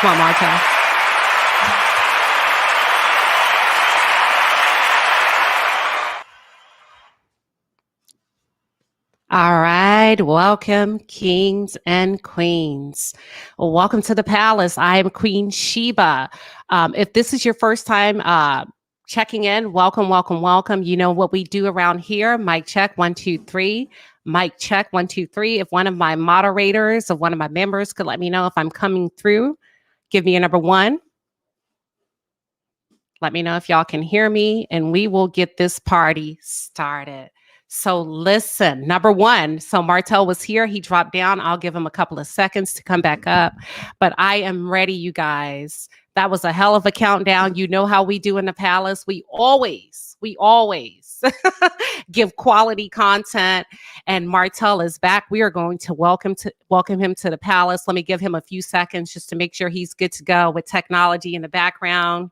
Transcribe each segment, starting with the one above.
Come on, Martell. All right, welcome, kings and queens. Welcome to the palace. I am Queen Shiba. If this is your first time checking in, welcome, welcome, welcome. You know what we do around here. Mic check, 1, 2, 3. Mic check, 1, 2, 3. If one of my moderators or one of my members could let me know if I'm coming through, give me a number 1. Let me know if y'all can hear me, and we will get this party started. So listen, number 1. So Martell was here. He dropped down. I'll give him a couple of seconds to come back up. But I am ready, you guys. That was a hell of a countdown. You know how we do in the palace. We always give quality content. And Martell is back. We are going to welcome him to the palace. Let me give him a few seconds just to make sure he's good to go with technology in the background.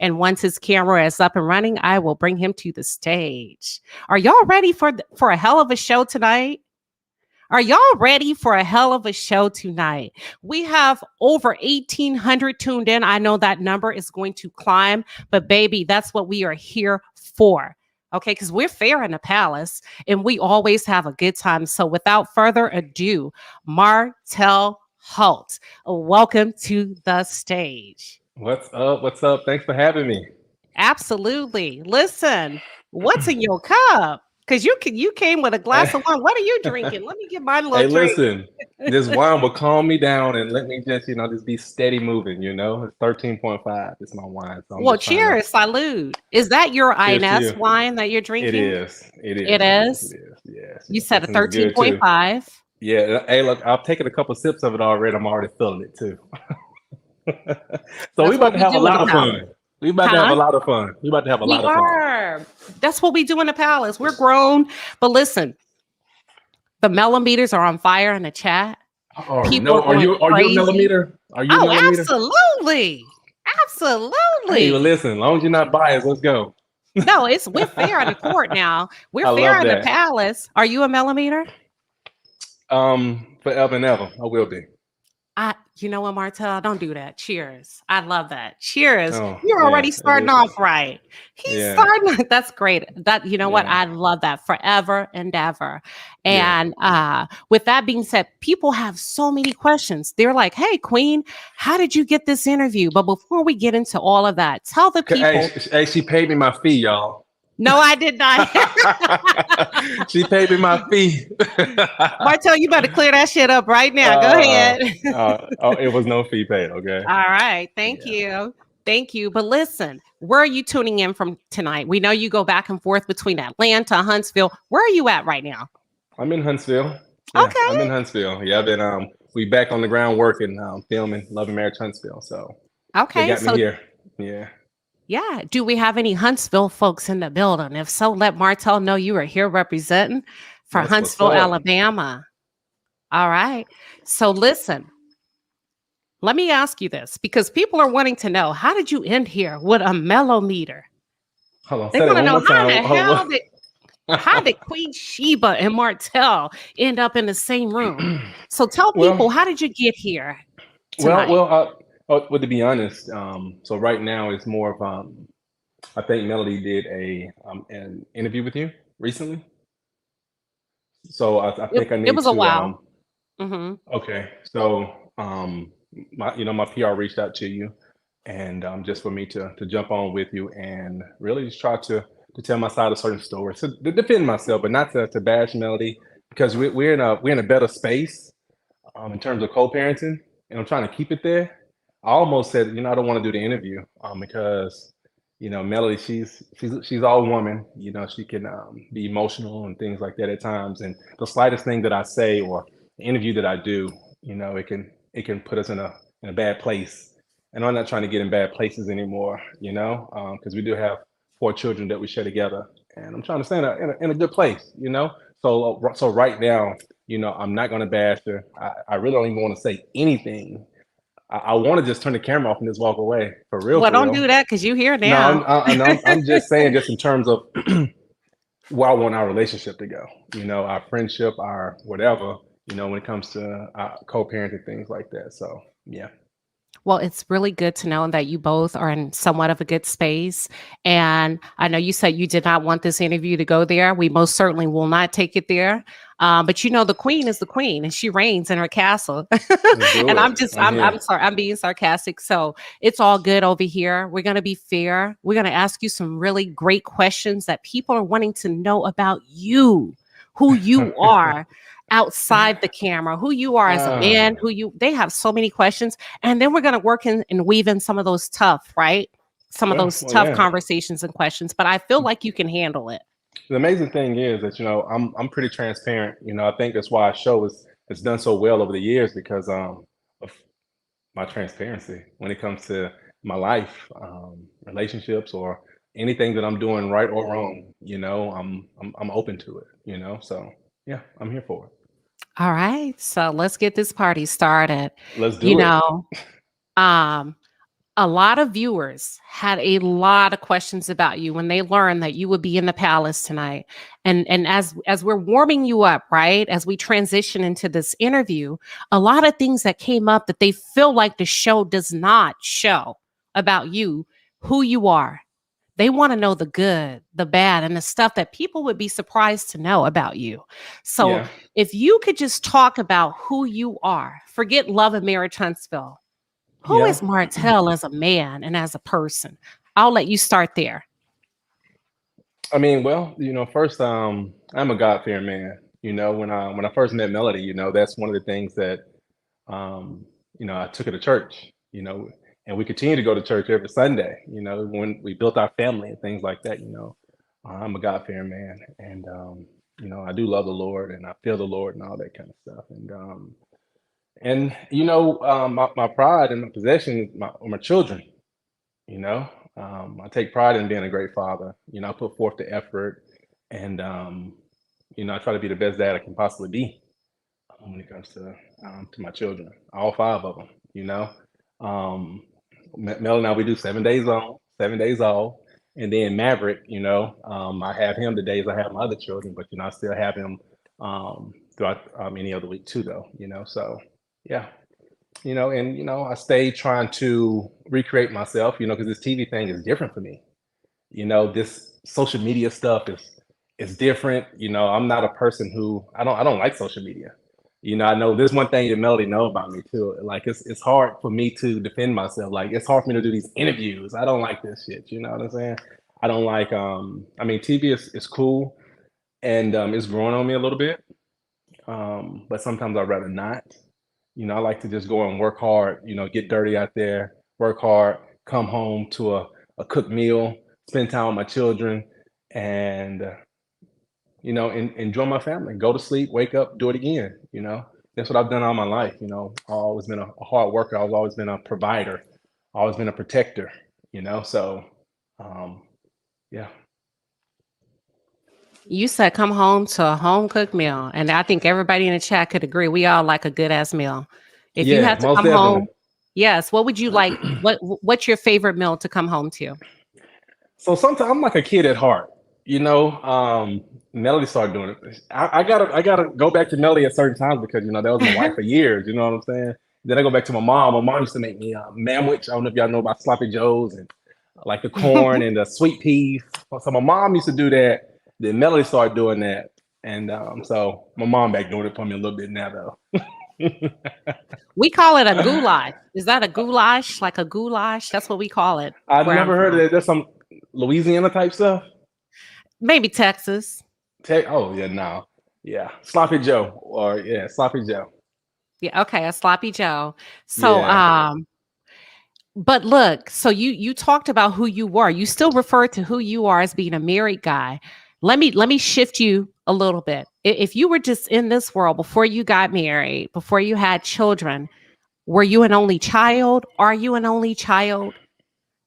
And once his camera is up and running, I will bring him to the stage. Are y'all ready for a hell of a show tonight? Are y'all ready for a hell of a show tonight? We have over 1,800 tuned in. I know that number is going to climb, but baby, that's what we are here for. Okay, because we're fair in the palace and we always have a good time. So without further ado, Martell Holt, welcome to the stage. What's up? What's up? Thanks for having me. Absolutely. Listen, what's in your cup? Because you came with a glass of wine. What are you drinking? Let me get my little Hey, drink. listen, this wine will calm me down and let me just be steady moving, It's 13.5. It's my wine. So I'm Well, just trying to cheers, salud. Is that your cheers to INS you. wine that you're It drinking? is. It It is. It is. is. It is. Yes. You Yes. said Yes. a And it's good too. 13.5. Yeah. Hey, look, I've taken a couple sips of it already. I'm already feeling it too. So we That's about what to we have a do in the lot of palace. fun. We about to have a Huh? lot of fun. We about to have a We lot of fun. are. That's what we do in the palace. We're grown. But listen, the millimeters are on fire in the chat. Oh People no. are Are going you are you a crazy. millimeter? Are you a Oh, millimeter? absolutely. Hey, well, Absolutely. listen, as long as you're not biased, let's go. No, we're fair in the court now. We're I fair love in the that. palace. Are you a millimeter? Forever and ever, I will be. You know what, Martell? Don't do that. Cheers. I love that. Cheers. Oh, You're yeah, already it starting is. off right. He's Yeah, starting. That's great. That you know what? yeah, I love that forever and ever. yeah. And with that being said, people have so many questions. They're like, "Hey, Queen, how did you get this interview?" But before we get into all of that, tell the Hey, people. hey, she paid me my fee, y'all. No, I did not. She paid me my fee. Martell, you better clear that shit up right now. Go uh, ahead. oh, it was no fee paid. Okay. All right. Thank Yeah. you. Thank you. But listen, where are you tuning in from tonight? We know you go back and forth between Atlanta, Huntsville. Where are you at right now? I'm in Huntsville. Yeah, I'm in Okay. Huntsville. Yeah, I've been we back on the ground working, filming Love and Marriage Huntsville. So they Okay. got me So, here. Yeah. yeah. Do we have any Huntsville folks in the building? If so, let Martell know you are here representing for That's what's Huntsville, up. Alabama. All right. So, listen, let me ask you this because people are wanting to know how did you end here with a mellometer? Hold on, They say that want to one know more how time. the hell did how Hold did Queen Sheba and Martell end up in the same room? on. So tell well, people, how did you get here well, tonight? well. Well, to be honest, so right now it's more of I think Melody did an interview with you recently. So I It, think I it need was a to while. Hmm. okay. So my PR reached out to you, and just for me to jump on with you and really just try to tell my side of certain stories, to defend myself, but not to bash Melody because we're in a better space in terms of co-parenting, and I'm trying to keep it there. I almost said, I don't want to do the interview because Melody, she's all woman. She can be emotional and things like that at times, and the slightest thing that I say or the interview that I do, it can put us in a bad place. And I'm not trying to get in bad places anymore, because we do have 4 children that we share together, and I'm trying to stay in a good place, So right now, I'm not going to bash her. I really don't even want to say anything. I want to just turn the camera off and just walk away. For real, Well, for don't do real. that because you here No, now. I'm just saying, just in terms of where I want our relationship to go. Our friendship, our whatever. When it comes to co-parenting things like that. So yeah. Well, it's really good to know that you both are in somewhat of a good space. And I know you said you did not want this interview to go there. We most certainly will not take it there. But you know, the queen is the queen and she reigns in her castle. Let's do And it. I'm I'm here. sorry, I'm being sarcastic. So it's all good over here. We're going to be fair. We're going to ask you some really great questions that people are wanting to know about you, who you are outside the camera, who you are as a man, Ah, they have so many questions. And then we're going to work in and weave in some of those tough, right? Some of sure. those Well, tough yeah. conversations and questions, but I feel like you can handle it. The amazing thing is that I'm pretty transparent. I think that's why our show is done so well over the years because of my transparency when it comes to my life, relationships, or anything that I'm doing right or wrong. I'm open to it. So yeah, I'm here for it. All right. So let's get this party started. Let's You do it. know, um, a lot of viewers had a lot of questions about you when they learned that you would be in the palace tonight. And as we're warming you up, right? As we transition into this interview, a lot of things that came up that they feel like the show does not show about you, who you are. They want to know the good, the bad, and the stuff that people would be surprised to know about you. So Yeah, if you could just talk about who you are, forget Love and Marriage Huntsville. Who yeah. is Martell as a man and as a person? I'll let you start there. I mean, well, first, I'm a God-fearing man. When I first met Melody, that's one of the things that I took her to church, and we continue to go to church every Sunday, when we built our family and things like that. I'm a God-fearing man, and I do love the Lord, and I feel the Lord, and all that kind of stuff. And my pride and my possession is my children. You know, I take pride in being a great father. I put forth the effort, and I try to be the best dad I can possibly be when it comes to my children, all five of them. Um, Mel and I, we do 7 days on, 7 days off, and then Maverick. I have him the days I have my other children, but I still have him throughout any other week too, though. So yeah. And I stay trying to recreate myself. Because this TV thing is different for me. This social media stuff is different. I'm not a person who I don't like social media. I know there's one thing that Melody know about me too. Like it's hard for me to defend myself. Like it's hard for me to do these interviews. I don't like this shit. You know what I'm saying? I don't like I mean TV is cool and it's growing on me a little bit. But sometimes I'd rather not. I like to just go and work hard, get dirty out there, work hard, come home to a cooked meal, spend time with my children, and, enjoy my family, go to sleep, wake up, do it again. That's what I've done all my life. I've always been a hard worker. I've always been a provider, always been a protector, so, um, yeah. You said come home to a home cooked meal. And I think everybody in the chat could agree. We all like a good ass meal. If you Yeah, had to most come definitely. home, yes, what would you like? What's your favorite meal to come home to? So sometimes I'm like a kid at heart, Melody started doing it. I gotta go back to Melody at certain times because that was my wife for years. You know what I'm saying? Then I go back to my mom. My mom used to make me manwich. I don't know if y'all know about sloppy joes and like the corn and the sweet peas. So my mom used to do that. Then Melody started doing that, and so my mom back doing it for me a little bit now though. We call it a goulash. Is that a goulash? Like a goulash? That's what we call it I've where I'm never heard of from. that. That's some Louisiana type stuff. Maybe Texas. Oh yeah, no, yeah, sloppy Joe or yeah, sloppy Joe. Yeah, okay, a sloppy Joe. So, Yeah. but look, so you talked about who you were. You still refer to who you are as being a married guy. Let me shift you a little bit. If you were just in this world before you got married, before you had children, were you an only child? Are you an only child?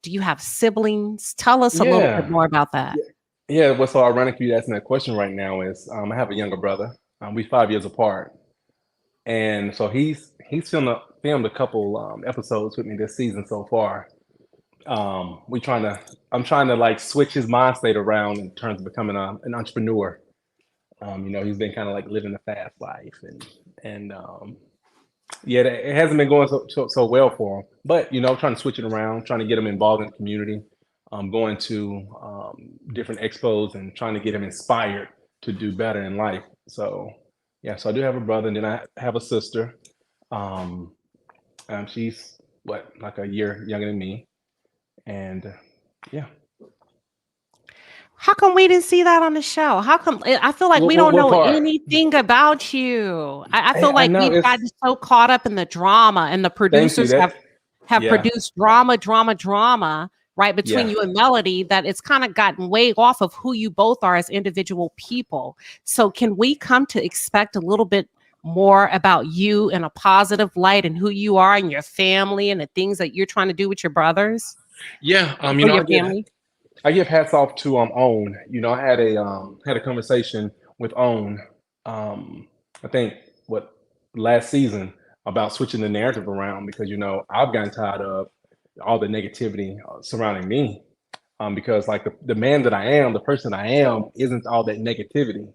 Do you have siblings? Tell us a little bit Yeah. more about that. Yeah. Yeah. What's so ironic for you asking that question right now is I have a younger brother. We 5 years apart. And so he's filmed a couple episodes with me this season so far. We trying to I'm trying to like switch his mind state around in terms of becoming an entrepreneur. He's been kind of like living a fast life and Yeah, it hasn't been going so well for him. But trying to switch it around, trying to get him involved in the community, going to different expos and trying to get him inspired to do better in life. So yeah, so I do have a brother, and then I have a sister. Um, she's what, like a year younger than me, and yeah. How come we didn't see that on the show? How come I feel like we don't What know part? anything about you? I feel I like know we've it's. gotten so caught up in the drama, and the Thank you. producers That have yeah, produced drama, right, between yeah, you and Melody, that it's kind of gotten way off of who you both are as individual people. So can we come to expect a little bit more about you in a positive light and who you are and your family and the things that you're trying to do with your brothers yeah. or your family? I give hats off to Own. I had a conversation with Own. I think what, last season, about switching the narrative around, because I've gotten tired of all the negativity surrounding me. Because like the man that I am, the person I am, isn't all that negativity.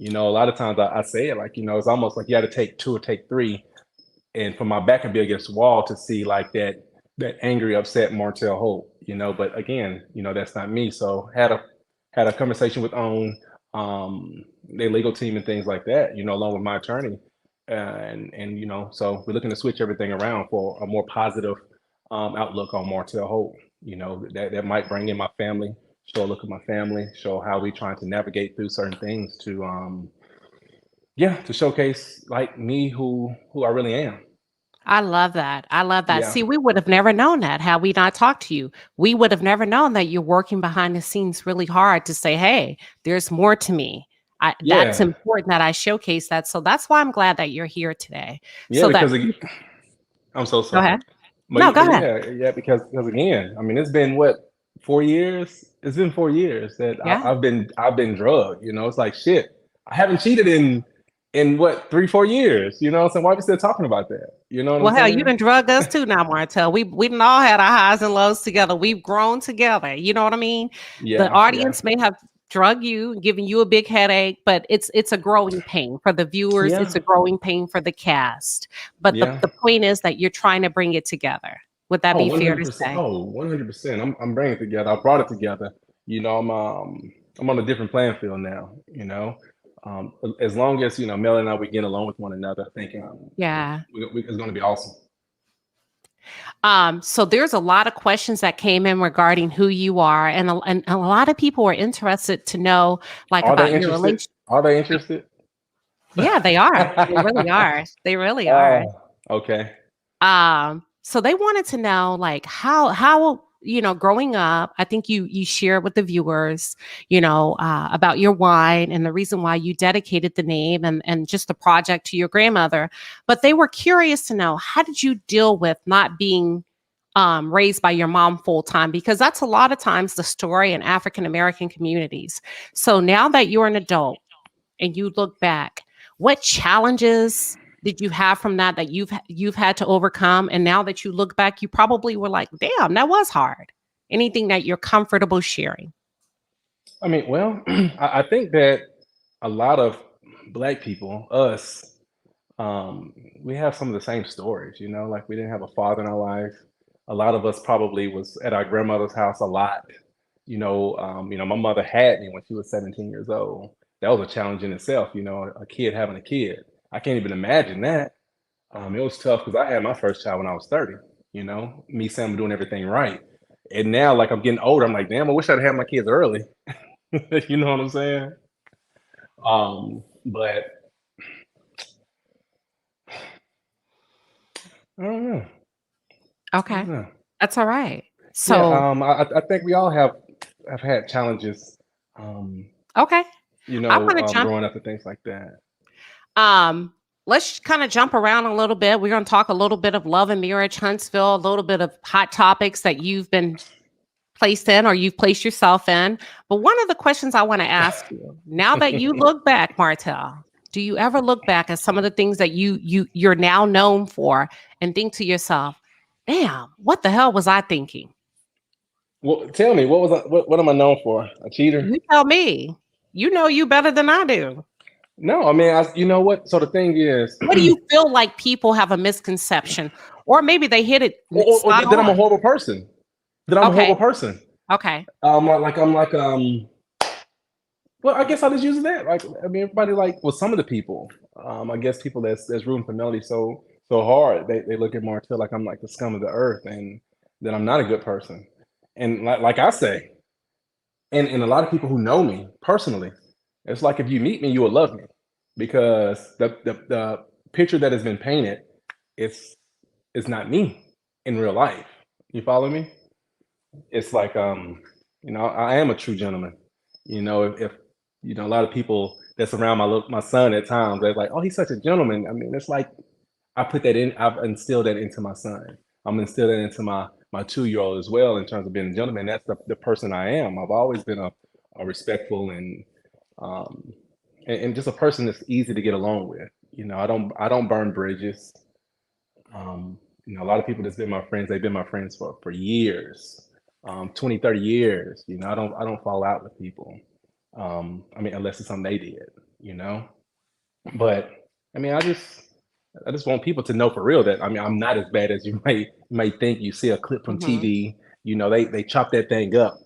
A lot of times I say it like, it's almost like you had to take two or take three, and for my back and be against the wall to see like that angry, upset Martell Holt. But again, that's not me. So had a conversation with Own, their legal team and things like that. Along with my attorney, and so we're looking to switch everything around for a more positive outlook on Martell Holt. That might bring in my family, show a look at my family, show how we trying to navigate through certain things to yeah, to showcase like me, who I really am. I love that. I love that. Yeah. See, we would have never known that had we not talked to you. We would have never known that you're working behind the scenes really hard to say, hey, there's more to me. That's Yeah. important that I showcase that. So that's why I'm glad that you're here today. Yeah, So that because I'm so go sorry. ahead. No, go But ahead. yeah, because again, I mean, it's been what, 4 years? It's been 4 years that Yeah. I've been drugged. It's like shit. I haven't cheated in what, 3 4 years. So why are we still talking about that? You know what I'm Well, hell, you saying? done drug us too now, Martell. We done all had our highs and lows together. We've grown together. You know what I mean? The Yeah, yeah, audience may have drug you, giving you a big headache, but it's a growing pain for the viewers. It's yeah, a growing pain for the cast. But the, yeah. the point is that you're trying to bring it together. Would that Oh, be fair to 100%. say? Oh, 100%. I'm bringing it together. I brought it together. I'm on a different playing field now. As long as Mel and I, we get along with one another, I think Yeah. it's going to be awesome. So there's a lot of questions that came in regarding who you are, and a lot of people are interested to know, like, Are they about your interested? relationship. Are they interested? Yeah, they are. They really are. They really are. Oh, okay. So they wanted to know, like, how growing up, I think you shared with the viewers, about your wine and the reason why you dedicated the name and just the project to your grandmother. But they were curious to know, how did you deal with not being raised by your mom full time? Because that's a lot of times the story in African American communities. So now that you're an adult and you look back, what challenges did you have from that you've had to overcome? And now that you look back, you probably were like, damn, that was hard. Anything that you're comfortable sharing? I mean, well, I think that a lot of Black people, us, um, we have some of the same stories. Like we didn't have a father in our life. A lot of us probably was at our grandmother's house a lot. My mother had me when she was 17 years old. That was a challenge in itself. A kid having a kid. I can't even imagine that. It was tough because I had my first child when I was 30. Me saying I'm doing everything right, and now like I'm getting older, I'm like, damn, I wish I'd had my kids early. You know what I'm saying? But I don't know. I don't Okay, know. that's all right. Yeah, So, I think we all have had challenges, um, okay, I'm going to jump. growing up and things like that. Um, let's kind of jump around a little bit. We're going to talk a little bit of love and marriage, Huntsville, a little bit of hot topics that you've been placed in or you've placed yourself in. But one of the questions I want to ask you, now that you look back, Martell, do you ever look back at some of the things that you're now known for and think to yourself, damn, what the hell was I thinking? Well, tell me, what am I known for? A cheater? You tell me. You know you better than I do. No, I mean, you know what? So the thing is, What do you feel like people have a misconception, or maybe they hit it or spot that I'm a on? horrible person. That I'm a horrible Okay, person. okay. I'm like Well, I guess I'll just use that. Like, I mean, everybody like, well, some of the people, I guess people that's rooting for Melody so hard, they look at Martell like I'm like the scum of the earth, and that I'm not a good person. And like I say, and a lot of people who know me personally, it's like if you meet me, you will love me because the picture that has been painted, it's it's not me in real life. You follow me? It's like I am a true gentleman. If a lot of people that's around my son at times, they're like, oh, he's such a gentleman. I mean, it's like I've instilled that into my son. I'm instilled that into my 2 year old as well in terms of being a gentleman. That's the person I am. I've always been a respectful um and just a person that's easy to get along with. I don't burn bridges. A lot of people that's been my friends, they've been my friends for years, 20, 30 years. I don't fall out with people. I mean, unless it's something they did, you know. But I mean, I just want people to know for real that I mean I'm not as bad as you might think. You see a clip from Hmm. TV, they chop that thing up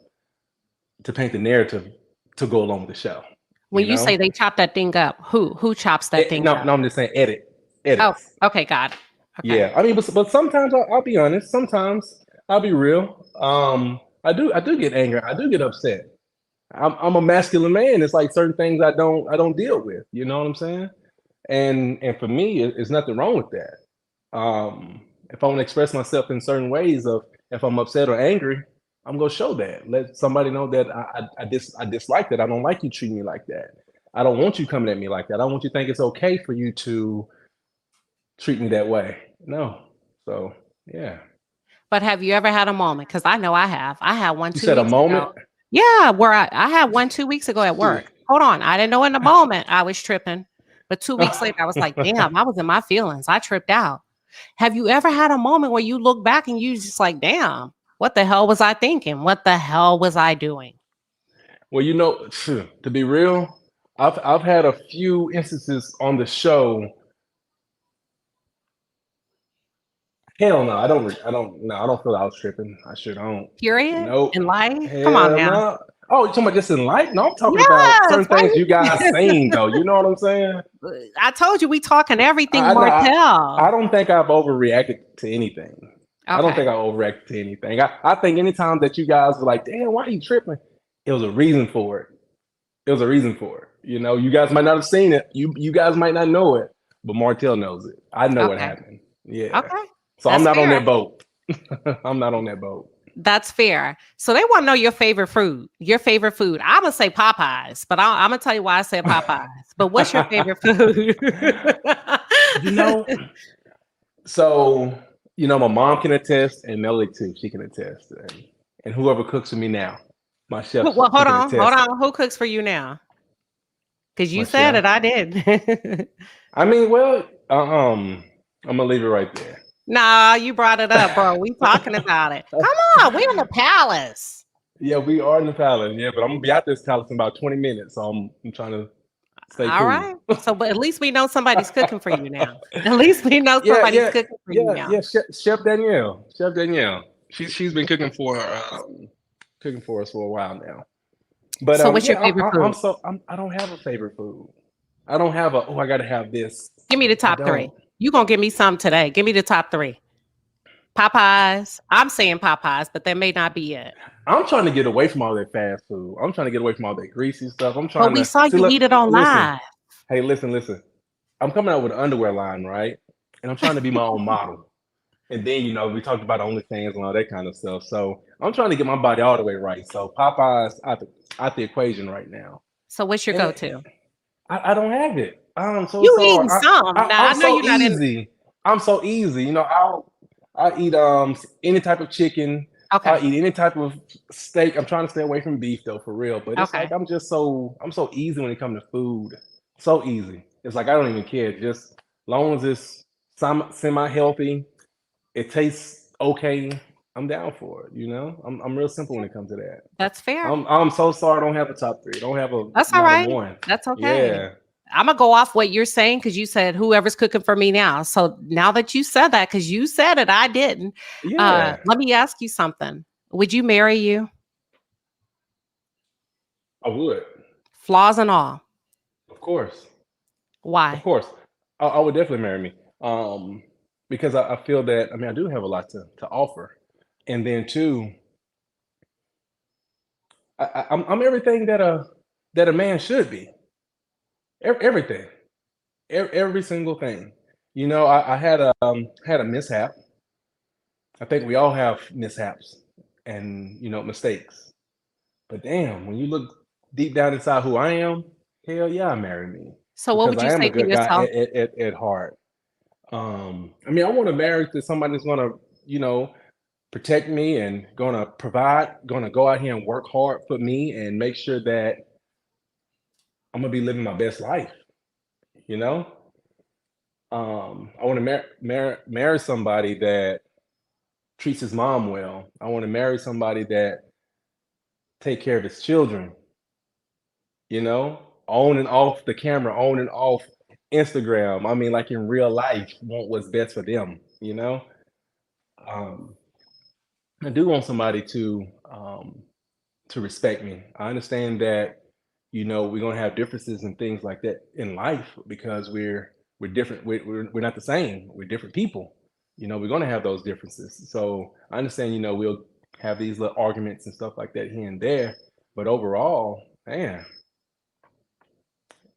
to paint the narrative to go along with the show. When You you say know, they chop that thing up, who chops that thing no, up? no, I'm just saying Oh, edits. okay, got it. Okay. Yeah, I mean, but sometimes I'll be honest. Sometimes I'll be real. I do get angry. I do get upset. I'm a masculine man. It's like certain things I don't deal with. You know what I'm saying? And for me, it's nothing wrong with that. If I want to express myself in certain ways, of if I'm upset or angry, I'm gonna show that. Let somebody know that I dislike that. I don't like you treating me like that. I don't want you coming at me like that. I don't want you to think it's okay for you to treat me that way. No. So yeah. But have you ever had a moment? Because I know I have. I had one You 2 said a weeks ago. moment. Yeah, where I had one 2 weeks ago at work. Hold on. I didn't know in the moment I was tripping. But 2 weeks later, I was like, damn, I was in my feelings. I tripped out. Have you ever had a moment where you look back and you just like, damn, what the hell was I thinking? What the hell was I doing? Well, to be real, I've had a few instances on the show. Hell no, I don't. I don't. No, I don't feel I was tripping. I sure don't. Period? Nope. In life? Come on Hell now. no. Oh, you're talking about just in life? No, I'm talking about Yes. certain things you guys saying though. You know what I'm saying? I told you we talking everything I, I, I Martell. don't think I've overreacted to anything. I don't think Okay. I overreacted to anything. I think anytime that you guys were like, damn, why are you tripping? It was a reason for it. It was a reason for it. You guys might not have seen it. You guys might not know it, but Martell knows it. I know what Okay. happened. Yeah. Okay. So I'm That's not on fair. that boat. I'm not on that boat. That's fair. So they want to know your favorite food. Your favorite food. I'm gonna say Popeyes, but I'm gonna tell you why I said Popeyes. But what's your favorite food? you know, so my mom can attest, and Melody too. She can attest, and whoever cooks for me now, my chef, Well, he hold can on, hold attest. on. Who cooks for you now? Because you My said chef. it, I did. I mean, well, I'm gonna leave it right there. Nah, you brought it up, bro. We talking about it. Come on, we in the palace. Yeah, we are in the palace. Yeah, but I'm gonna be out this palace in about 20 minutes, so I'm trying to stay All cool. right. So, but at least we know somebody's cooking for you now. At least we know Yeah, somebody's yeah, cooking for you yeah, now. yeah. Chef Danielle, Chef Danielle. She's been cooking for us for a while now. But So, what's your yeah, favorite food? I don't have a favorite food. I don't have I gotta have this. Give me the I top three. don't. You gonna give me some today? Give me the top three. Popeyes. I'm saying Popeyes, but that may not be it. I'm trying to get away from all that fast food. I'm trying to get away from all that greasy stuff. I'm But trying we to saw see. you Look, eat it on listen. live. Hey, listen. I'm coming out with an underwear line, right? And I'm trying to be my own model. And then, we talked about OnlyFans and all that kind of stuff. So I'm trying to get my body all the way right. So Popeye's out the equation right now. So, what's your And go-to? I don't have it. I'm so You sorry. eating some? Now I I'm know so you're not in. easy. I'm so easy. I eat any type of chicken. I Okay. eat any type of steak. I'm trying to stay away from beef though, for real. But it's like Okay. I'm so easy when it comes to food. So easy. It's like I don't even care. Just long as it's semi healthy, it tastes okay. I'm down for it. I'm real simple when it comes to that. That's fair. I'm so sorry. I don't have a top three. I don't have That's all not a right. one. That's okay. Yeah. I'm gonna go off what you're saying because you said whoever's cooking for me now. So now that you said that, because you said it, I didn't. Yeah, Let me ask you something. Would you marry you? I would. Flaws and all. Of course. Of Why? course. I would definitely marry me. Because I feel that, I mean, I do have a lot to offer. And then too, I'm everything that a man should be. Everything. Every single thing. You know, I had a mishap. I think we all have mishaps and, mistakes. But damn, when you look deep down inside who I am, hell yeah, marry me. So what Because would you I am say a to good guy yourself? at heart. I mean, I want to marry to somebody that's gonna, you know, protect me and gonna provide, gonna go out here and work hard for me and make sure that I'm gonna be living my best life, you know? I want to marry somebody that treats his mom well. I want to marry somebody that take care of his children, on and off the camera, on and off Instagram. I mean, like in real life, want what's best for them. Um, I do want somebody to respect me. I understand that, we're gonna have differences and things like that in life because we're different. We're not the same. We're different people. We're gonna have those differences. So I understand. We'll have these little arguments and stuff like that here and there. But overall, man,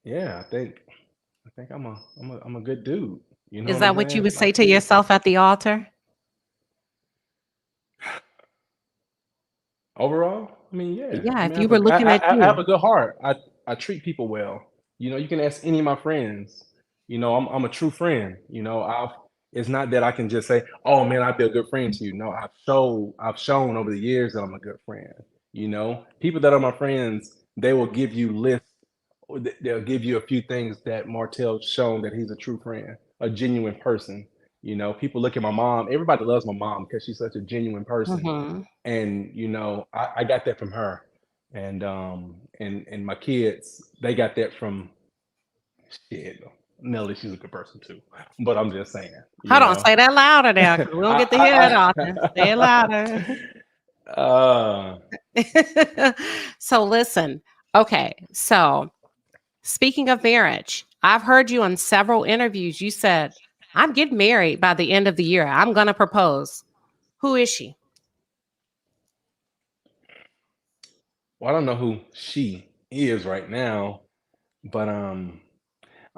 yeah, I think I'm a good dude. You know Is what I'm that what you saying? would say Like to seriously. yourself at the altar? Overall, I mean, yeah. I Yeah, mean, if you were looking at I have you. a good heart. I treat people well. You can ask any of my friends. I'm a true friend. It's not that I can just say, "Oh man, I'd be a good friend to you." No, I've shown over the years that I'm a good friend. People that are my friends, they will give you lists. Or they'll give you a few things that Martell's shown that he's a true friend, a genuine person. People look at my mom. Everybody loves my mom because she's such a genuine person, Mhm. and I got that from her, and my kids, they got that from shit. Nelly, she's a good person too, but I'm just saying, Hold on, say that louder now, because we don't get to hear that I, often. Say it louder. uh, So listen, okay. So speaking of marriage, I've heard you on several interviews. You said, I'm getting married by the end of the year. I'm gonna propose. Who is she? well, I don't know who she is right now, but I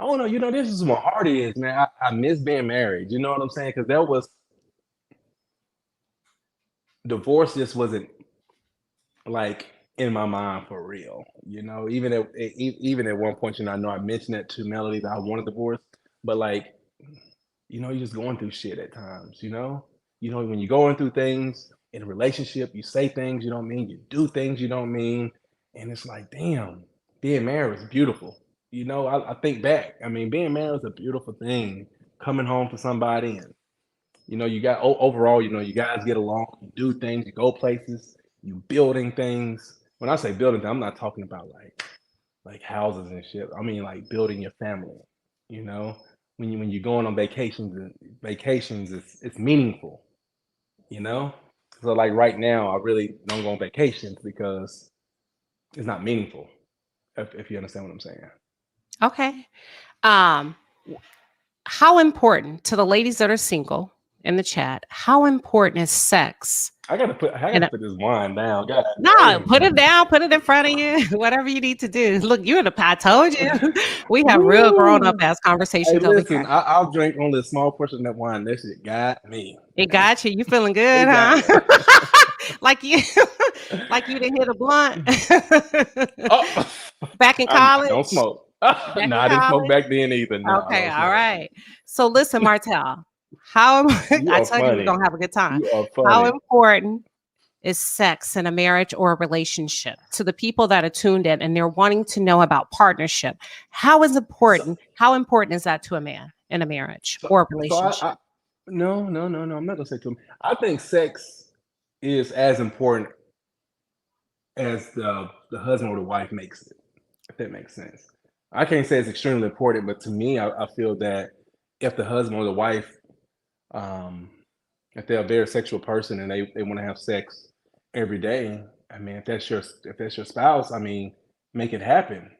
don't know. This is my heart is, man. I miss being married. You know what I'm saying? Because that was divorce. Just wasn't like in my mind for real. Even at one point, I know I mentioned that to Melody that I want a divorce, but like, you're just going through shit at times. When you're going through things in a relationship, you say things you don't mean, you do things you don't mean, and it's like, damn, being married is beautiful. I think back. I mean, being married is a beautiful thing. Coming home to somebody and you got overall, you guys get along, you do things, you go places, you building things. When I say building, I'm not talking about like houses and shit. I mean like building your family. You know, when you're going on vacations, it's meaningful. You know, so like right now, I really don't go on vacations because it's not meaningful. If you understand what I'm saying. Okay. Um, how important to the ladies that are single in the chat, how important is sex? I And gotta put this wine down. God no, dang. put it down, put it in front of you, whatever you need to do. Look, you're in the I told you. We have real grown up Woo! ass Hey, conversations over listen, here. I'll drink only a small portion of that wine. That shit got me. It got you. You feeling good, It got huh? me. like you like you didn't hit a blunt Oh, back in I don't college. smoke. Back No, in I didn't smoke college. back then either. No, I Okay, don't all smoke. right. So listen, Martell, how You I are told you we're funny. gonna have a good time. You are How funny. important is sex in a marriage or a relationship to the people that are tuned in and they're wanting to know about partnership? So, how important is that to a man in a marriage so, or a so relationship? no, no, no, no. I'm not gonna say to him. I think sex is as important as the husband or the wife makes it. If that makes sense. I can't say it's extremely important, but to me, I feel that if the husband or the wife, um, if they're a very sexual person and they want to have sex every day, I mean, if that's your spouse, I mean, make it happen.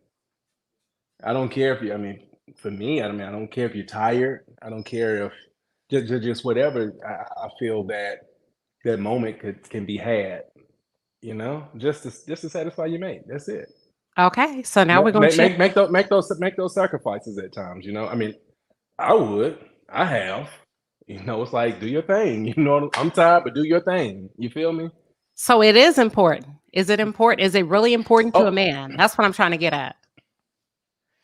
I don't care if you. I mean, for me, I mean, I don't care if you're tired. I don't care if just whatever. I feel that that moment can be had. You know, just to satisfy your mate. That's it. Okay, so now we're going to shift. Make those sacrifices at times. You know, I mean, I would. I have. You know, it's like do your thing. You know, I'm tired, but do your thing. You feel me? So it is important. Is it important? Is it really important to a Oh, man? That's what I'm trying to get at.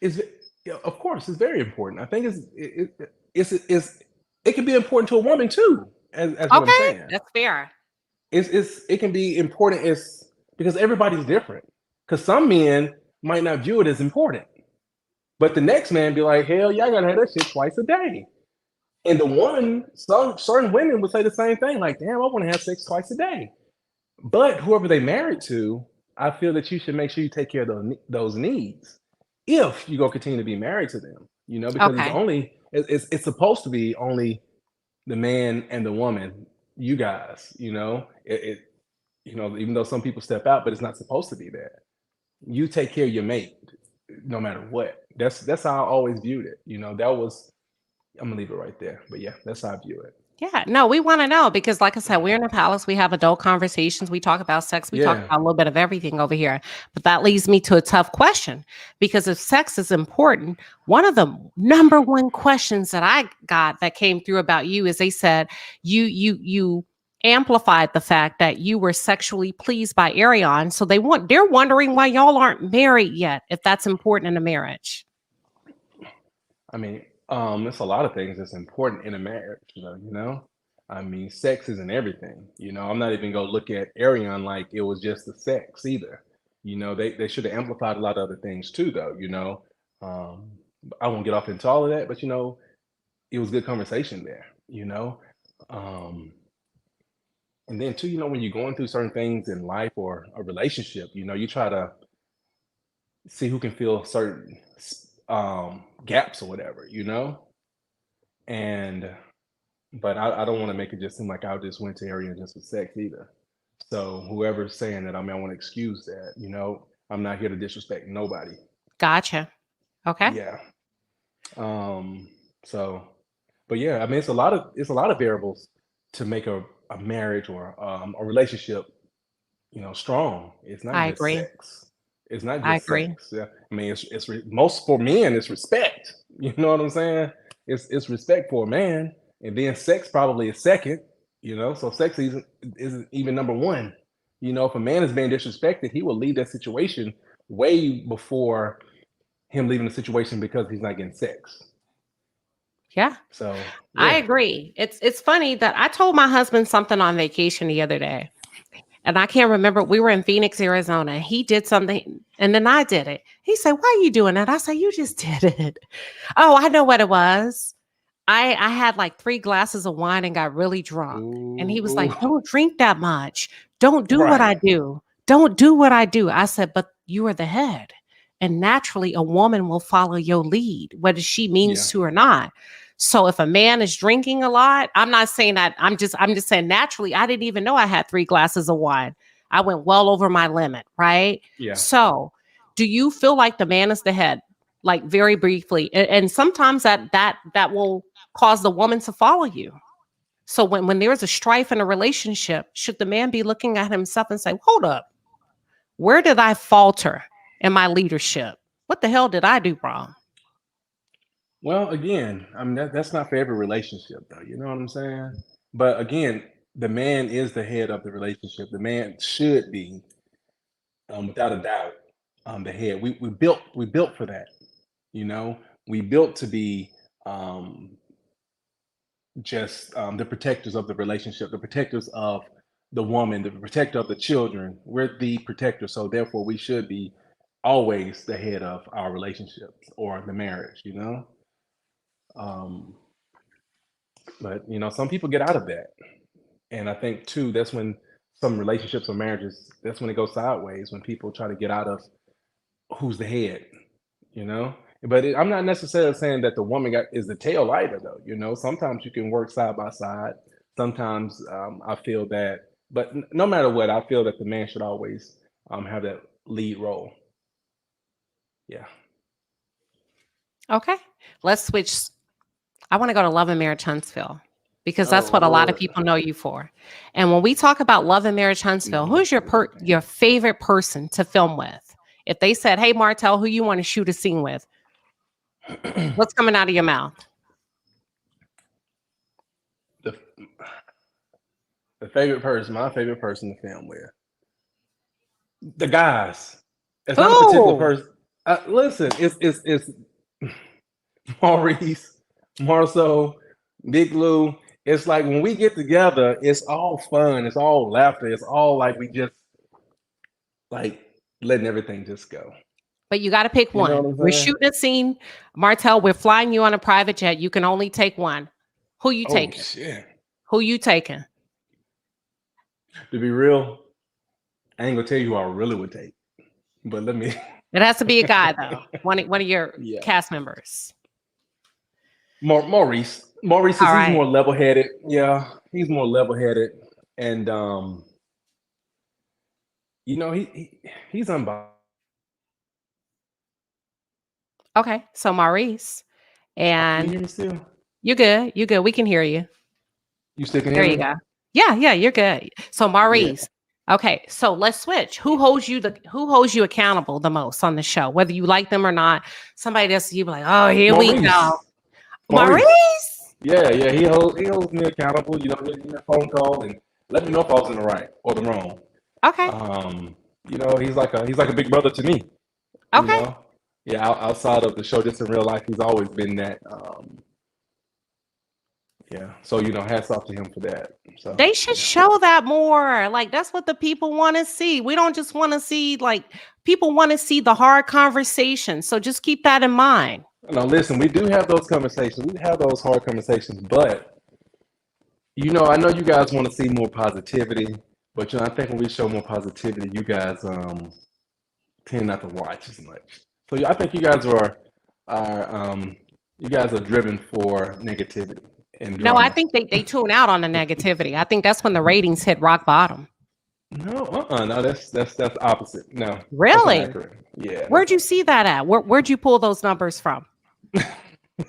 is it? Yeah, of course, it's very important. I think it's it can be important to a woman too. As what I'm Okay, saying, that's fair. it can be important as because everybody's different. Because some men might not view it as important, but the next man be like, hell yeah, I gotta have that shit twice a day. And the one, some certain women would say the same thing, like, damn, I want to have sex twice a day. But whoever they married to, I feel that you should make sure you take care of those needs if you go continue to be married to them. You know, because Okay, it's supposed to be only the man and the woman, you guys. You know, you know even though some people step out, but it's not supposed to be that. You take care of your mate no matter what. That's how I always viewed it. You know, that was I'm gonna leave it right there. But yeah, that's how I view it. yeah, no, we want to know because, like I said, we're in a palace. We have adult conversations. We talk about sex. We talk Yeah. about a little bit of everything over here. But that leads me to a tough question because if sex is important, one of the number one questions that I got that came through about you is they said you amplified the fact that you were sexually pleased by Arion. So they're wondering why y'all aren't married yet, if that's important in a marriage. I mean, it's a lot of things that's important in a marriage, you know? I mean, sex isn't everything. You know, I'm not even gonna look at Arion like it was just the sex either. You know, they should have amplified a lot of other things too, though, you know. Um, I won't get off into all of that, but you know, it was good conversation there, you know. Um, and then too, you know, when you're going through certain things in life or a relationship, you know, you try to see who can fill certain gaps or whatever, you know. And but I don't want to make it just seem like I just went to area just for sex either. So whoever's saying that, I mean, I want to excuse that. You know, I'm not here to disrespect nobody. Gotcha. Okay. Yeah. Um. So, but yeah, I mean, it's a lot of variables to make a marriage or a relationship, you know, strong. It's not I just agree. sex. It's not I just agree. sex. Yeah. I mean, most for men, it's respect. You know what I'm saying? It's respect for a man, and then sex probably is second. You know, so sex isn't even number one. You know, if a man is being disrespected, he will leave that situation way before him leaving the situation because he's not getting sex. Yeah. So I yeah. agree. It's funny that I told my husband something on vacation the other day, and I can't remember. We were in Phoenix, Arizona. He did something, and then I did it. He said, "Why are you doing that?" I said, "You just did it." Oh, I know what it was. I had like 3 glasses of wine and got really drunk, and he Ooh, was ooh. like, "Don't drink that much. Don't do what Right. I do. Don't do what I do." I said, "But you are the head, and naturally, a woman will follow your lead, whether she means Yeah. to or not." So if a man is drinking a lot, I'm not saying that. I'm just saying naturally. I didn't even know I had 3 glasses of wine. I went well over my limit, right? Yeah. So, do you feel like the man is the head? Like very briefly, and sometimes that will cause the woman to follow you. So when there's a strife in a relationship, should the man be looking at himself and say, "Hold up, where did I falter in my leadership? What the hell did I do wrong?" Well, again, I mean that's not for every relationship though, you know what I'm saying? But again, the man is the head of the relationship. The man should be, without a doubt, the head. We built for that, you know. We built to be um, just the protectors of the relationship, the protectors of the woman, the protector of the children. We're the protector, so therefore we should be always the head of our relationships or the marriage, you know. Um, but you know, some people get out of that, and I think too that's when some relationships or marriages that's when it goes sideways when people try to get out of who's the head, you know. But I'm not necessarily saying that the woman is the tail either, though. You know, sometimes you can work side by side. Sometimes I feel that, but no matter what, I feel that the man should always have that lead role. Yeah. Okay. Let's switch. I want to go to Love and Marriage Huntsville because that's Oh what a lot of Lord. people know you for. And when we talk about Love and Marriage Huntsville, Mhm. who's your favorite person to film with? If they said, "Hey Martell, who you want to shoot a scene with?" What's coming out of your mouth? the the favorite person, my favorite person to film with, the guys. It's not a particular Who? person. Listen, it's Maurice, Marceau, Big Lou. It's like when we get together, it's all fun, it's all laughter, it's all like we just like letting everything just go. But you got to pick You know one. what I'm We're saying? shooting a scene. Martell, we're flying you on a private jet. You can only take one. Who you Oh taking? shit. Who you taking? To be real, I ain't gonna tell you who I really would take. But let me It has to be a guy though. One of your yeah. cast members. Maurice. Maurice All is he's right. more level headed. Yeah, he's more level headed. And you know, he's unbiased. Okay. So Maurice, Can you and hear me still? you're good. You're good. We can hear you. You still can There hear you me? go. Yeah, yeah, you're good. So Yeah. Maurice. Okay, so let's switch. Who holds you accountable the most on the show, whether you like them or not? Somebody that's you be like, oh, here we go. Maurice. Maurice. Maurice. Yeah, yeah, he holds me accountable. You know, give me a phone call and let me know if I was in the right or the wrong. Okay. Um, you know, he's like a big brother to me. You Okay. know, yeah. Outside of the show, just in real life, he's always been that. Yeah. So you know, hats off to him for that. So They should yeah. show that more. Like that's what the people want to see. We don't just want to see like people want to see the hard conversation. So just keep that in mind. Now listen, we do have those conversations. We have those hard conversations, but you know, I know you guys want to see more positivity, but you know, I think when we show more positivity, you guys tend not to watch as much. So I think are you guys are driven for negativity and No, I drama. think they tune out on the negativity. I think that's when the ratings hit rock bottom. No, no, that's opposite. No, that's not Really? accurate. Yeah, that's Where'd you see that at? Where'd you pull those numbers from? not.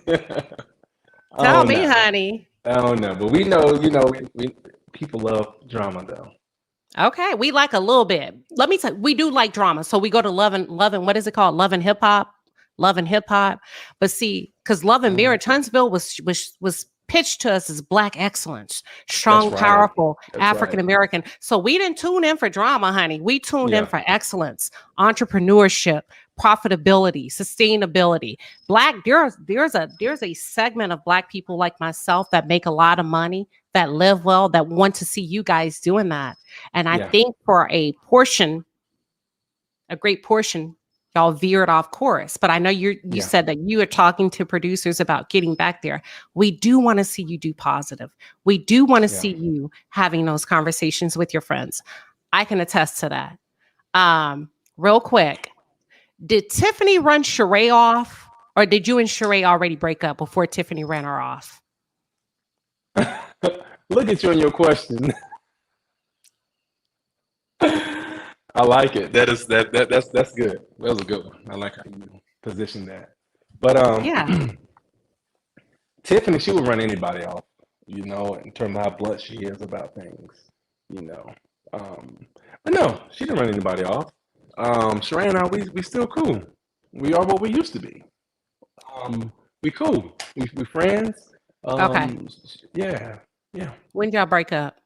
I Tell don't me, know. honey. I don't know, but we know, you know, we people love drama though. Okay, we like a little bit. Let me tell you, we do like drama. So we go to Love and what is it called? Love and Hip Hop. Love and Hip Hop. But see, because Love and Um, Marriage Huntsville was pitched to us as Black excellence, that's strong, right. powerful, That's African right. American. So we didn't tune in for drama, honey. We tuned in Yeah. for excellence, entrepreneurship, profitability, sustainability. There's a segment of Black people like myself that make a lot of money, that live well, that want to see you guys doing that. And I Yeah. think for a great portion, y'all veered off course. But I know you Yeah. said that you are talking to producers about getting back there. We do want to see you do positive. We do want to Yeah. see you having those conversations with your friends. I can attest to that. Real quick, did Tiffany run Sheree off, or did you and Sheree already break up before Tiffany ran her off? Look at you and your question. I like it. That's good. That was a good one. I like how you position that. But Yeah. Tiffany, she would run anybody off, you know, in terms of how blunt she is about things, you know. Um, but no, she didn't run anybody off. Sheree and I, we still cool. We are what we used to be. We cool. We friends. Okay. Yeah, yeah. When did y'all break up?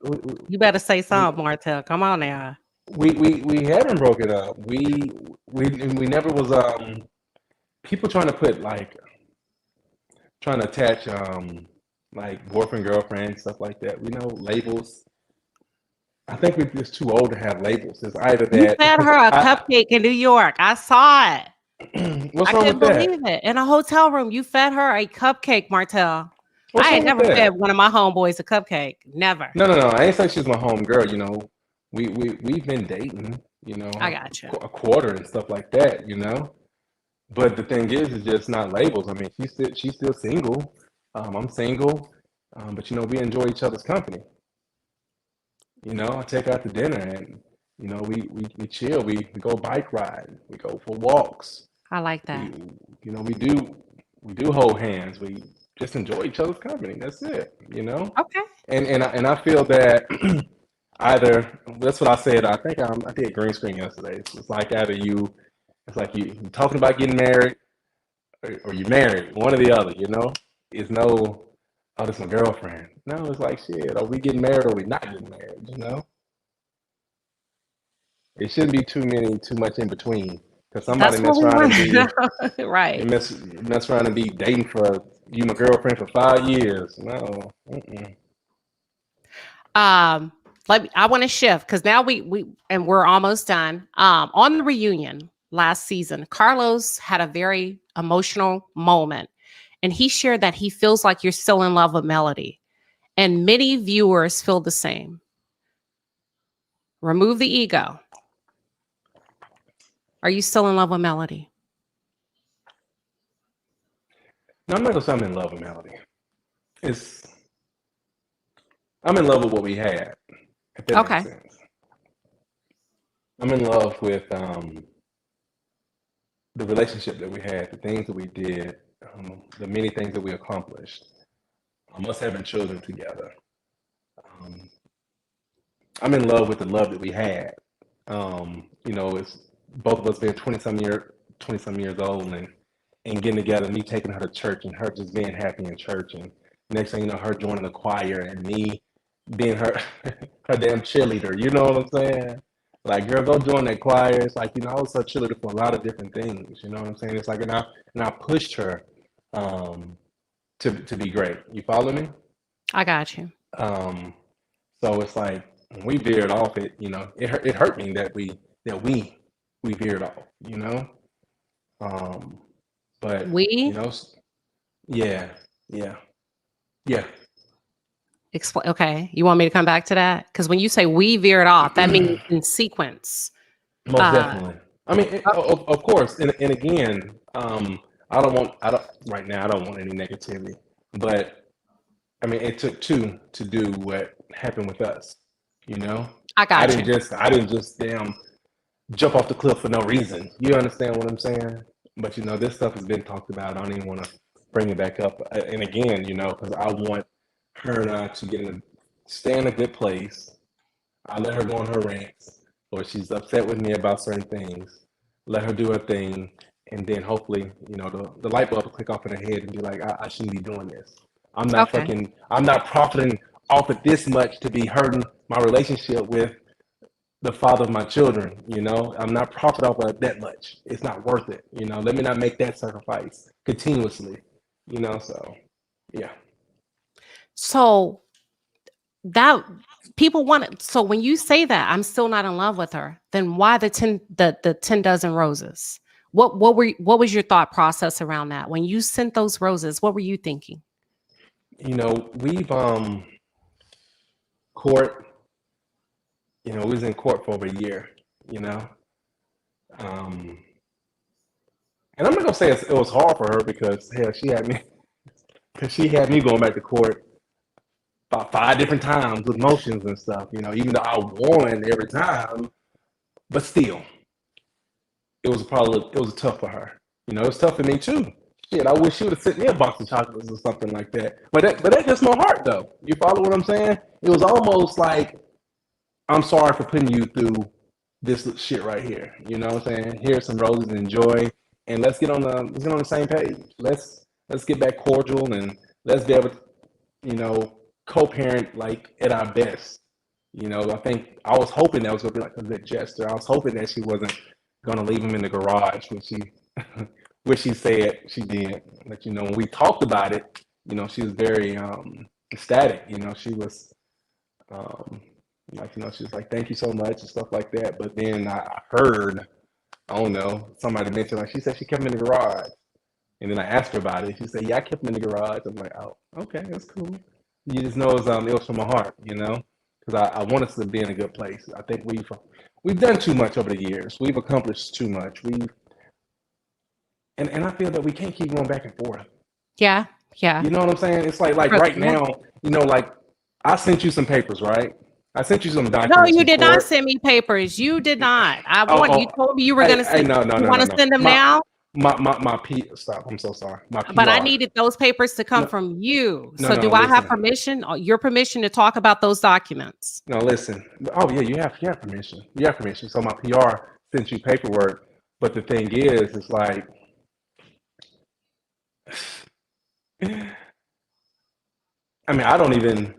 We, You better say we, something, Martell. Come on now. we haven't broken up. We never was people trying to put like trying to attach like boyfriend girlfriend stuff like that. We know labels. I think we're just too old to have labels. It's either You fed that her a I cupcake in New York. I saw it. what's I wrong couldn't with that? believe it. In a hotel room, you fed her a cupcake, Martell. What's I wrong had with never fed that? one of my homeboys a cupcake. Never. No, no, no. I ain't saying she's my home girl. You know, we've been dating. I got you. a quarter and stuff like that, But the thing is, it's just not labels. I mean, she's still single. I'm single, but we enjoy each other's company. I take her out to dinner, and we chill. We go bike ride. We go for walks. I like We that. we do hold hands. We just enjoy each other's company. That's it. Okay. And I feel that either that's what I said. I did green screen yesterday. It's like either it's like you talking about getting married or you married, one or the other. It's no, oh, this is my girlfriend. No, it's like shit. Are we getting married or we not getting married? It shouldn't be too much in between. Because somebody That's what mess we around want and to be know. Right. mess around and be dating for you my girlfriend for 5 years. No. Mm-mm. Um, I want to shift because now we're almost done. On the reunion last season, Carlos had a very emotional moment, and he shared that he feels like you're still in love with Melody, and many viewers feel the same. Remove the ego. Are you still in love with Melody? No, I'm not gonna say I'm in love with Melody. It's I'm in love with what we had, if that makes Okay, sense. I'm in love with the relationship that we had, the things that we did, the many things that we accomplished. Us having children together. Um, I'm in love with the love that we had. It's both of us being 20 some years old and getting together, me taking her to church and her just being happy in church. And next thing you know, her joining the choir and me being her her damn cheerleader. You know what I'm saying? Like, girl, go join that choir. It's like, I was a cheerleader for a lot of different things. You know what I'm saying? It's like, and I pushed her um, to be great. You follow me? I got you. Um, so it's like when we veered off, it hurt me that we veered off. Um, but We yeah, yeah, yeah, explain. Okay, you want me to come back to that? Because when you say we veered off, that means in sequence. most Uh, definitely. I mean, of course, and again, I don't right now. I don't want any negativity, but I mean, it took two to do what happened with us. You know, I I got didn't you. just, I didn't just damn jump off the cliff for no reason. You understand what I'm saying? But this stuff has been talked about. I don't even want to bring it back up. And again, because I want her and I to stay in a good place. I let her go on her rants, or she's upset with me about certain things. Let her do her thing, and then hopefully, the light bulb will click off in her head and be like, I shouldn't be doing this. Okay. I'm not profiting off of this much to be hurting my relationship with the father of my children. I'm not profit off of that much. It's not worth it. Let me not make that sacrifice continuously. So yeah. So that people want it. So when you say that I'm still not in love with her, then why the 10 dozen roses? What was your thought process around that? When you sent those roses, what were you thinking? We've court. We was in court for over a year. You know, um, and I'm not gonna say it was hard for her because hell, she had me going back to court about 5 different times with motions and stuff. Even though I won every time, but still, it was tough for her. It was tough for me too. Shit, I wish she would have sent me a box of chocolates or something like that. But that's just my heart, though. You follow what I'm saying? It was almost like I'm sorry for putting you through this shit right here. You know what I'm saying? Here's some roses and enjoy, and let's get on the same page. Let's get back cordial and let's be able to, co-parent like at our best. I think I was hoping that was gonna be like a good gesture. I was hoping that she wasn't gonna leave him in the garage when she which she said she did. But when we talked about it, she was very ecstatic. She was um like, she was like, thank you so much and stuff like that. But then I heard, I don't know, somebody mentioned like she said she kept him in the garage. And then I asked her about it. She said, yeah, I kept him in the garage. I'm like, oh, okay, that's cool. You just know it was from my heart. because I want us to be in a good place. I think we've done too much over the years. We've accomplished too much. And I feel that we can't keep going back and forth. Yeah. Yeah. You know what I'm saying? It's like right Yeah. now, like I sent you some papers, right? I sent you some No, documents you from did not court. send me papers. You did not. Oh, You oh, told me you were hey, going to hey, send. no, no, You no, want no, to no. send them now? Stop. I'm so sorry. My But I PR. needed those papers to come No, from you. no, So no. do I have Listen, permission, or your permission to talk about those documents? no, listen. Oh yeah, you have permission. You have permission. So my PR sent you paperwork, but the thing is, it's like I mean, I don't even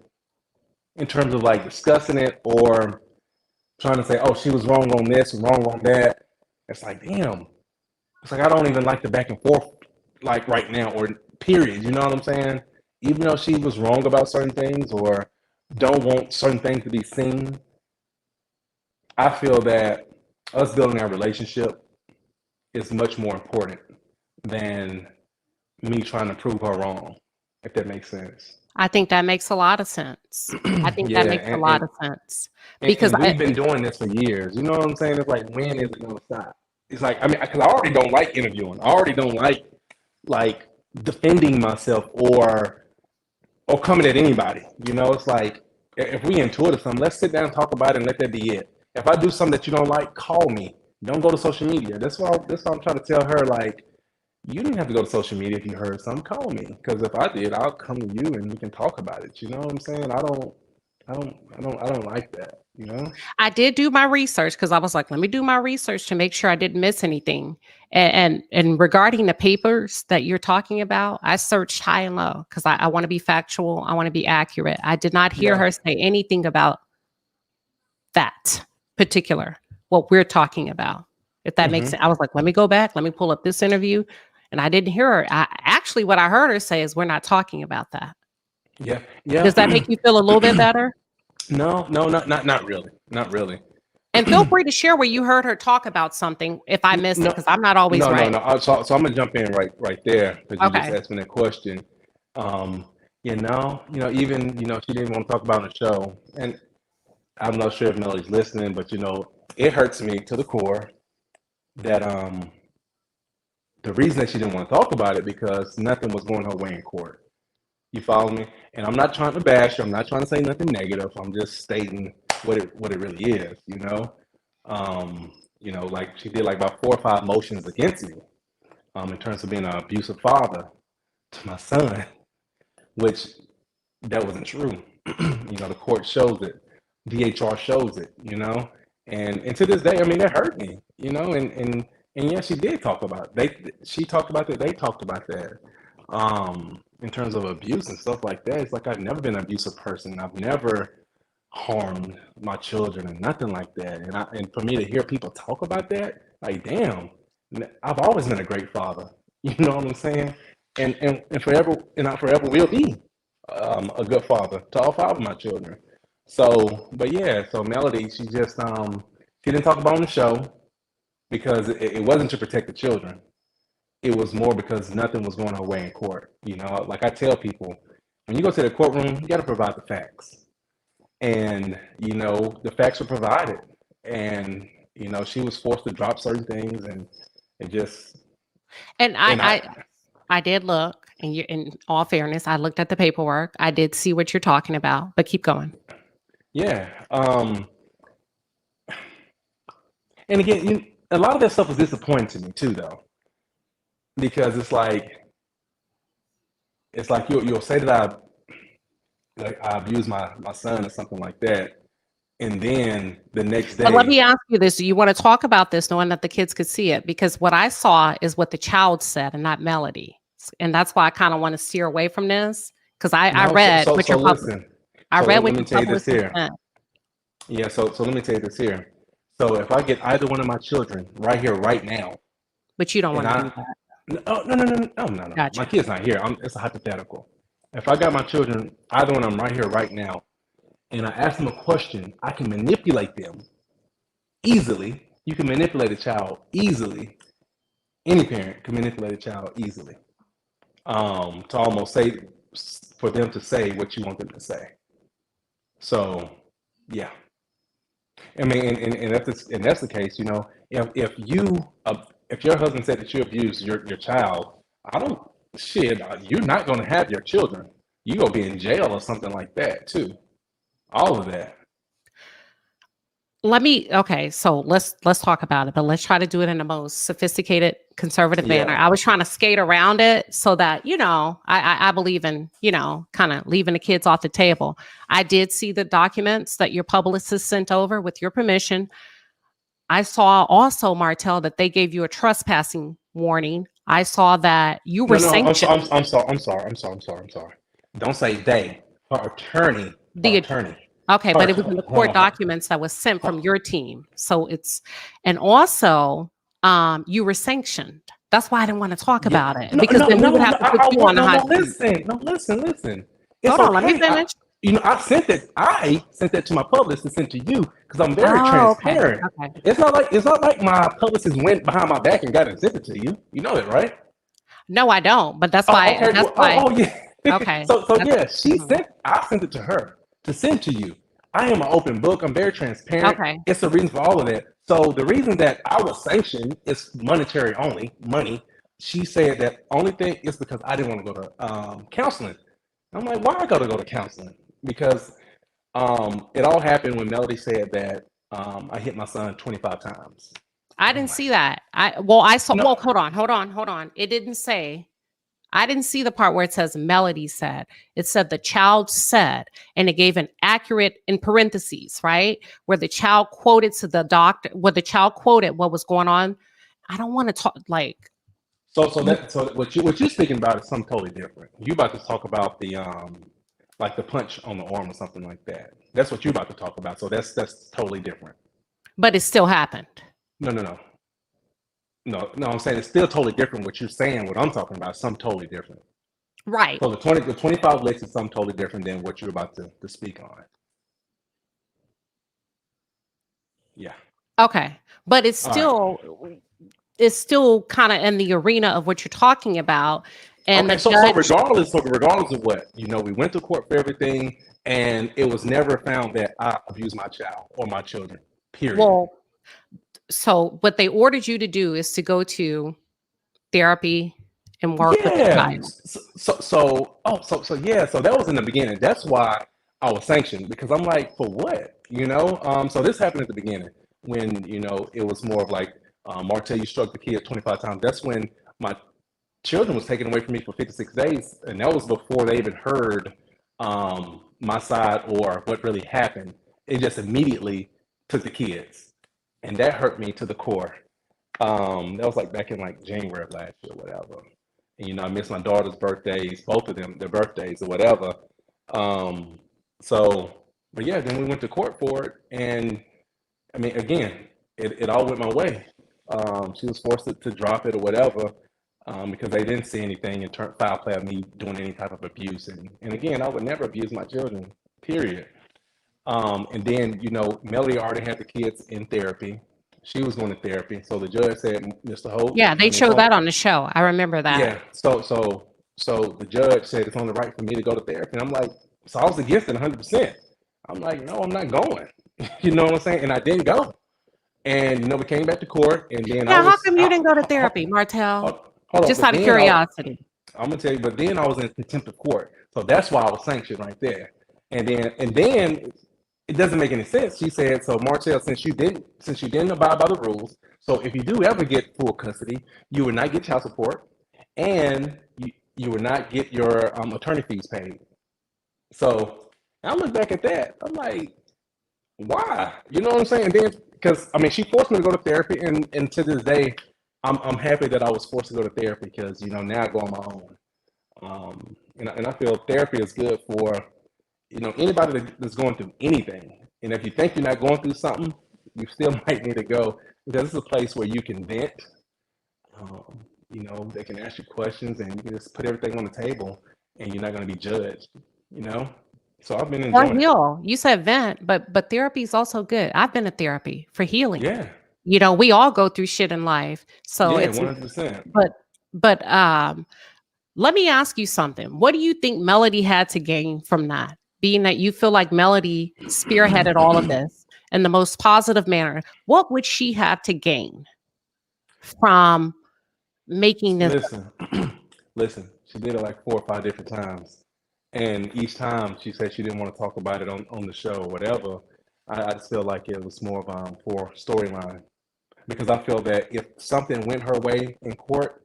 in terms of like discussing it or trying to say, oh, she was wrong on this and wrong on that. It's like, damn. It's like I don't even like the back and forth like right now or period. You know what I'm saying? Even though she was wrong about certain things or don't want certain things to be seen, I feel that us building our relationship is much more important than me trying to prove her wrong, if that makes sense. I think that makes a lot of sense. I think that Yeah, makes a lot of sense because and we've been doing this for years. You know what I'm saying? It's like when is it gonna stop? It's like I mean, because I already don't like interviewing. I already don't like defending myself or coming at anybody. You know, it's like if we into it or something, let's sit down and talk about it and let that be it. If I do something that you don't like, call me. Don't go to social media. That's what I'm trying to tell her. Like, you didn't have to go to social media if you heard something. Call me because if I did, I'll come to you and we can talk about it. You know what I'm saying? I don't like that. You know? I did do my research because I was like, let me do my research to make sure I didn't miss anything. And regarding the papers that you're talking about, I searched high and low because I want to be factual. I want to be accurate. I did not hear Yeah. her say anything about that particular, what we're talking about. If that makes Hmm. sense. I was like, let me go back. Let me pull up this interview. And I didn't hear her. Actually, what I heard her say is, we're not talking about that. Yeah. Yeah. Does that make you feel a little bit better? No, not really. Not really. And feel free to share where you heard her talk about something if I missed it, No, because I'm not always no. right. So I'm gonna jump in right there because you just Okay. asked me that question. Even she didn't want to talk about it on the show, and I'm not sure if Melody's listening, but it hurts me to the core that the reason that she didn't want to talk about it because nothing was going her way in court. You follow me? And I'm not trying to bash her. I'm not trying to say nothing negative. I'm just stating what it really is. Like she did like about 4 or 5 motions against me in terms of being an abusive father to my son, which that wasn't true. The court shows it, DHR shows it, and to this day, I mean, that hurt me, and yeah, she did talk about it. She talked about that. They talked about that. In terms of abuse and stuff like that, it's like I've never been an abusive person. I've never harmed my children and nothing like that. And for me to hear people talk about that, like, damn, I've always been a great father. You know what I'm saying? And forever, and I forever will be a good father to all 5 of my children. So, but yeah, so Melody, she didn't talk about it on the show because it wasn't to protect the children. It was more because nothing was going her way in court. Like I tell people, when you go to the courtroom, you got to provide the facts, and the facts were provided, and she was forced to drop certain things, and it just And and I I did look, and in all fairness, I looked at the paperwork. I did see what you're talking about, but keep going. yeah. And again, a lot of that stuff was disappointing to me too, though, because it's like you'll say that I abused my son or something like that, and then the next But let day, me ask you this. Do you want to talk about this knowing that the kids could see it? Because what I saw is what the child said and not Melody. And that's why I kind of want to steer away from this. Because I no, read what so your listen. I So read let what me your tell you this publicist here. sent. Yeah, so let me tell you this here. So if I get either one of my children right here, right now, But you don't and want to do I that. no, my Gotcha. kid's not here. It's a hypothetical. If I got my children, either one of them right here, right now, and I ask them a question, I can manipulate them easily. You can manipulate a child easily. Any parent can manipulate a child easily. To almost say for them to say what you want them to say. So Yeah. I mean, and that's the case. You know, if your husband said that you abused your child, I don't shit. You're not going to have your children. You gonna be in jail or something like that too. All of that. Okay, so let's talk about it, but let's try to do it in the most sophisticated conservative manner. Yeah. I was trying to skate around it so that, I believe in, kind of leaving the kids off the table. I did see the documents that your publicist sent over with your permission. I saw also, Martell, that they gave you a trespassing warning. I saw that you were No, no. sanctioned. I'm sorry. I'm sorry. I'm sorry. I'm sorry. I'm sorry. Don't say they. Her attorney. Her The attorney. Okay, but it was in the Hold court on. Hold documents that was sent from on. your team. So and also, you were sanctioned. That's why I didn't want to talk Yeah. about it No, because no, then we would no, have no. to put I you on want the no, no. hot seat. Listen, no, listen, listen. It's Hold on, let me okay. finish. I sent it. I sent that to my publicist and sent to you because I'm very Oh, okay. transparent. Okay. It's not like my publicist went behind my back and got it sent it to you. You know it, right? No, I don't. But that's Oh, why. okay. That's Well, why. yeah. Okay. So That's, yeah, mhm. I sent it to her to send to you. I am an open book. I'm very transparent. Okay. It's the reason for all of that. So the reason that I was sanctioned is monetary only, money. She said that only thing is because I didn't want to go to counseling. I'm like, why I gotta go to counseling? Because it all happened when Melody said that I hit my son 25 times. I I'm didn't like, see that. I saw. no. Well, hold on. It didn't say. I didn't see the part where it says Melody said. It said the child said, and it gave an accurate in parentheses, right? Where the child quoted to the doctor, where the child quoted what was going on. I don't want to talk like, So what you're speaking about is something totally different. You about to talk about the like the punch on the arm or something like that. That's what you're about to talk about. So that's totally different. but it still happened. No, no, no. No, I'm saying it's still totally different. What you're saying, what I'm talking about, is something totally different. Right. So the 25 licks is something totally different than what you're about to speak on. Yeah. Okay. But All right. it's still kind of in the arena of what you're talking about. And the Okay. So judge, regardless of what, we went to court for everything, and it was never found that I abused my child or my children. Period. well, so what they ordered you to do is to go to therapy and work with the Yeah. child. So yeah. So that was in the beginning. That's why I was sanctioned because I'm like, for what? So this happened at the beginning when it was more of like, Martell, you struck the kid 25 times. That's when my children was taken away from me for 56 days, and that was before they even heard my side or what really happened. It just immediately took the kids, and that hurt me to the core. That was like back in like January of last year, whatever. And I missed my daughter's birthdays, both of them, their birthdays or whatever. Um, but yeah, then we went to court for it, and I mean, again, it all went my way. She was forced to drop it or whatever because they didn't see anything in foul play of me doing any type of abuse. And again, I would never abuse my children, period. And then, Melody already had the kids in therapy. She was going to therapy. So the judge said, Mr. Holt, Yeah, I they mean, it's showed on, that on the show. I remember that. yeah. So the judge said it's only right for me to go to therapy. And I'm like, so I was against it 100%. I'm like, no, I'm not going. You know what I'm saying? And I didn't go. And we came back to court, and then I Yeah, how was come you out. didn't go to therapy, Martell? Hold on, Just but out of then curiosity. I'm gonna tell you, but then I was in contempt of court, so that's why I was sanctioned right there. And then it doesn't make any sense. She said, "So Martell, since you didn't abide by the rules, so if you do ever get full custody, you will not get child support, and you will not get your attorney fees paid." So I look back at that, I'm like, why? You know what I'm saying? And then, because I mean, she forced me to go to therapy, and to this day, I'm happy that I was forced to go to therapy because now I go on my own. And I feel therapy is good for anybody that's going through anything. And if you think you're not going through something, you still might need to go because it's a place where you can vent. They can ask you questions, and you can just put everything on the table, and you're not going to be judged. You know, so I've been Or enjoying it. heal. You said vent, but therapy is also good. I've been to therapy for healing. Yeah, We all go through shit in life. So yeah, it's 100%. but but let me ask you something. What do you think Melody had to gain from that? being that you feel like Melody spearheaded all of this in the most positive manner, what would she have to gain from making this? Listen, listen. She did it like 4 or 5 different times, and each time she said she didn't want to talk about it on the show or whatever. I just feel like it was more of for storyline because I feel that if something went her way in court,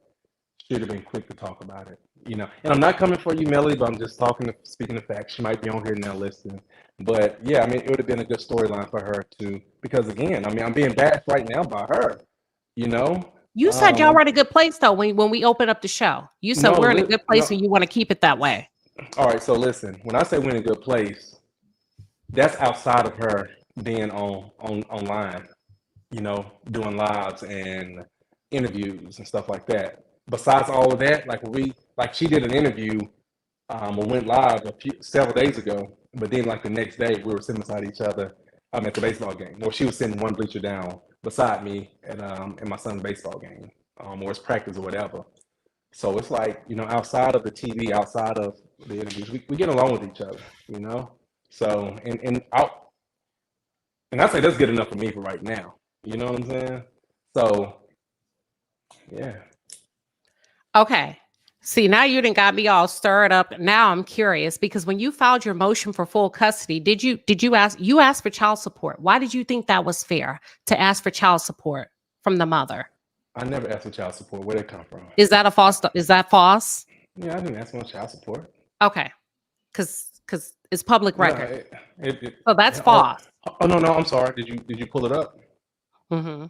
she'd have been quick to talk about it. And I'm not coming for you, Melly, but I'm just speaking of facts. She might be on here now listening, but yeah, I mean, it would have been a good storyline for her to because again, I mean, I'm being bashed right now by her. You know, You said y'all were in a good place though when we opened up the show. You said no, we're in a good place no. and you want to keep it that way. All right, so listen, when I say we're in a good place, that's outside of her being online, doing lives and interviews and stuff like that. Besides all of that, like she did an interview or went live several days ago, but then like the next day we were sitting beside each other at the baseball game, or she was sitting one bleacher down beside me at my son's baseball game, or his practice or whatever. So it's like, outside of the TV, outside of the interviews, we get along with each other. So and I say that's good enough for me for right now. You know what I'm saying? So yeah. Okay. See, now you done got me all stirred up. Now I'm curious because when you filed your motion for full custody, did you ask for child support? Why did you think that was fair to ask for child support from the mother? I never asked for child support. Where'd it come from? Is that is that false? Yeah, I didn't ask for child support. Okay. Cause it's public record. So that's oh, false. oh no, I'm sorry. Did you pull it up? Mm-hmm.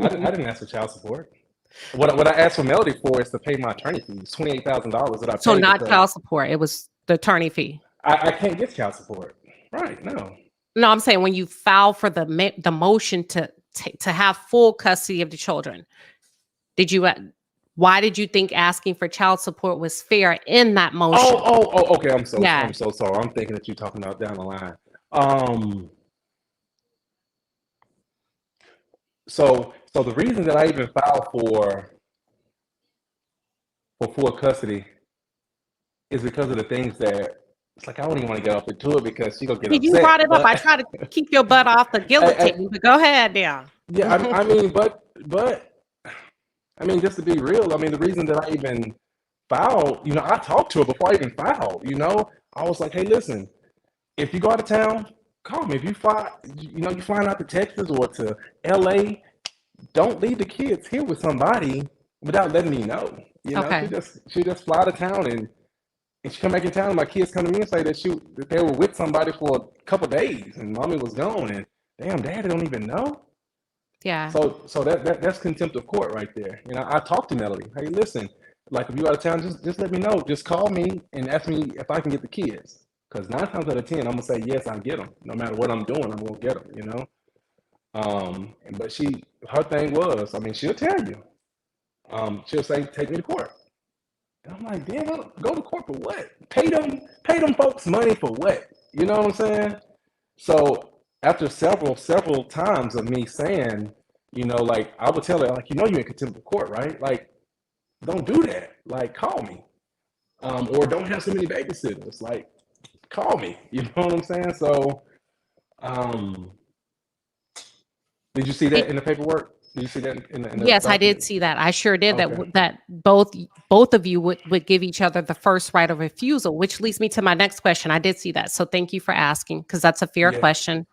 I didn't ask for child support. What I asked for Melody for is to pay my attorney fees, $28,000 that I paid. So not child support. It was the attorney fee. I can't get child support. Right? No. No, I'm saying when you file for the motion to have full custody of the children, why did you think asking for child support was fair in that motion? Oh, okay. I'm so sorry. I'm thinking that you're talking about down the line. So the reason that I even filed for full custody is because of the things that it's like I don't even want to get off into it because she gonna get upset. You brought it up. I try to keep your butt off the guillotine, but go ahead now. Yeah, I mean, but I mean, just to be real, I mean, the reason that I even filed, I talked to her before I even filed. I was like, hey, listen, if you go out of town, call me. If you fly, you flying out to Texas or to LA, don't leave the kids here with somebody without letting me know. Okay. She just fly to town and she come back in town. And my kids come to me and say that they were with somebody for a couple of days and mommy was gone and damn, daddy don't even know. Yeah. So that's contempt of court right there. I talked to Melody. Hey, listen, like if you out of town, just let me know. Just call me and ask me if I can get the kids. Because 9 times out of 10, I'm gonna say yes, I'll get them. No matter what I'm doing, I'm gonna get them. But her thing was, I mean, she'll tell you. She'll say, take me to court. And I'm like, damn, go to court for what? Pay them folks money for what? You know what I'm saying? So after several times of me saying, like I would tell her, like, you're in contempt of court, right? Like, don't do that. Like, call me. Or don't have so many babysitters. Like, call me. You know what I'm saying? So, did you see that in the paperwork? Did you see that in the Yes, document? I did see that. I sure did. Okay. That both of you would give each other the first right of refusal, which leads me to my next question. I did see that. So thank you for asking because that's a fair question.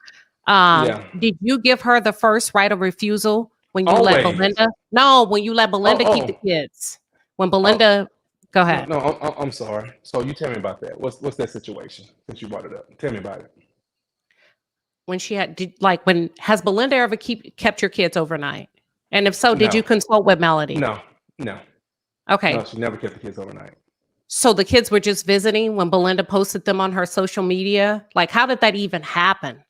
Did you give her the first right of refusal when you let Belinda? No, when you let Belinda keep the kids. When Belinda, go ahead. No, I'm sorry. So you tell me about that. What's that situation since you brought it up? Tell me about it. When she has Belinda ever kept your kids overnight? And if so, did you consult with Melody? No. Okay. No, she never kept the kids overnight. So the kids were just visiting when Belinda posted them on her social media? Like, how did that even happen?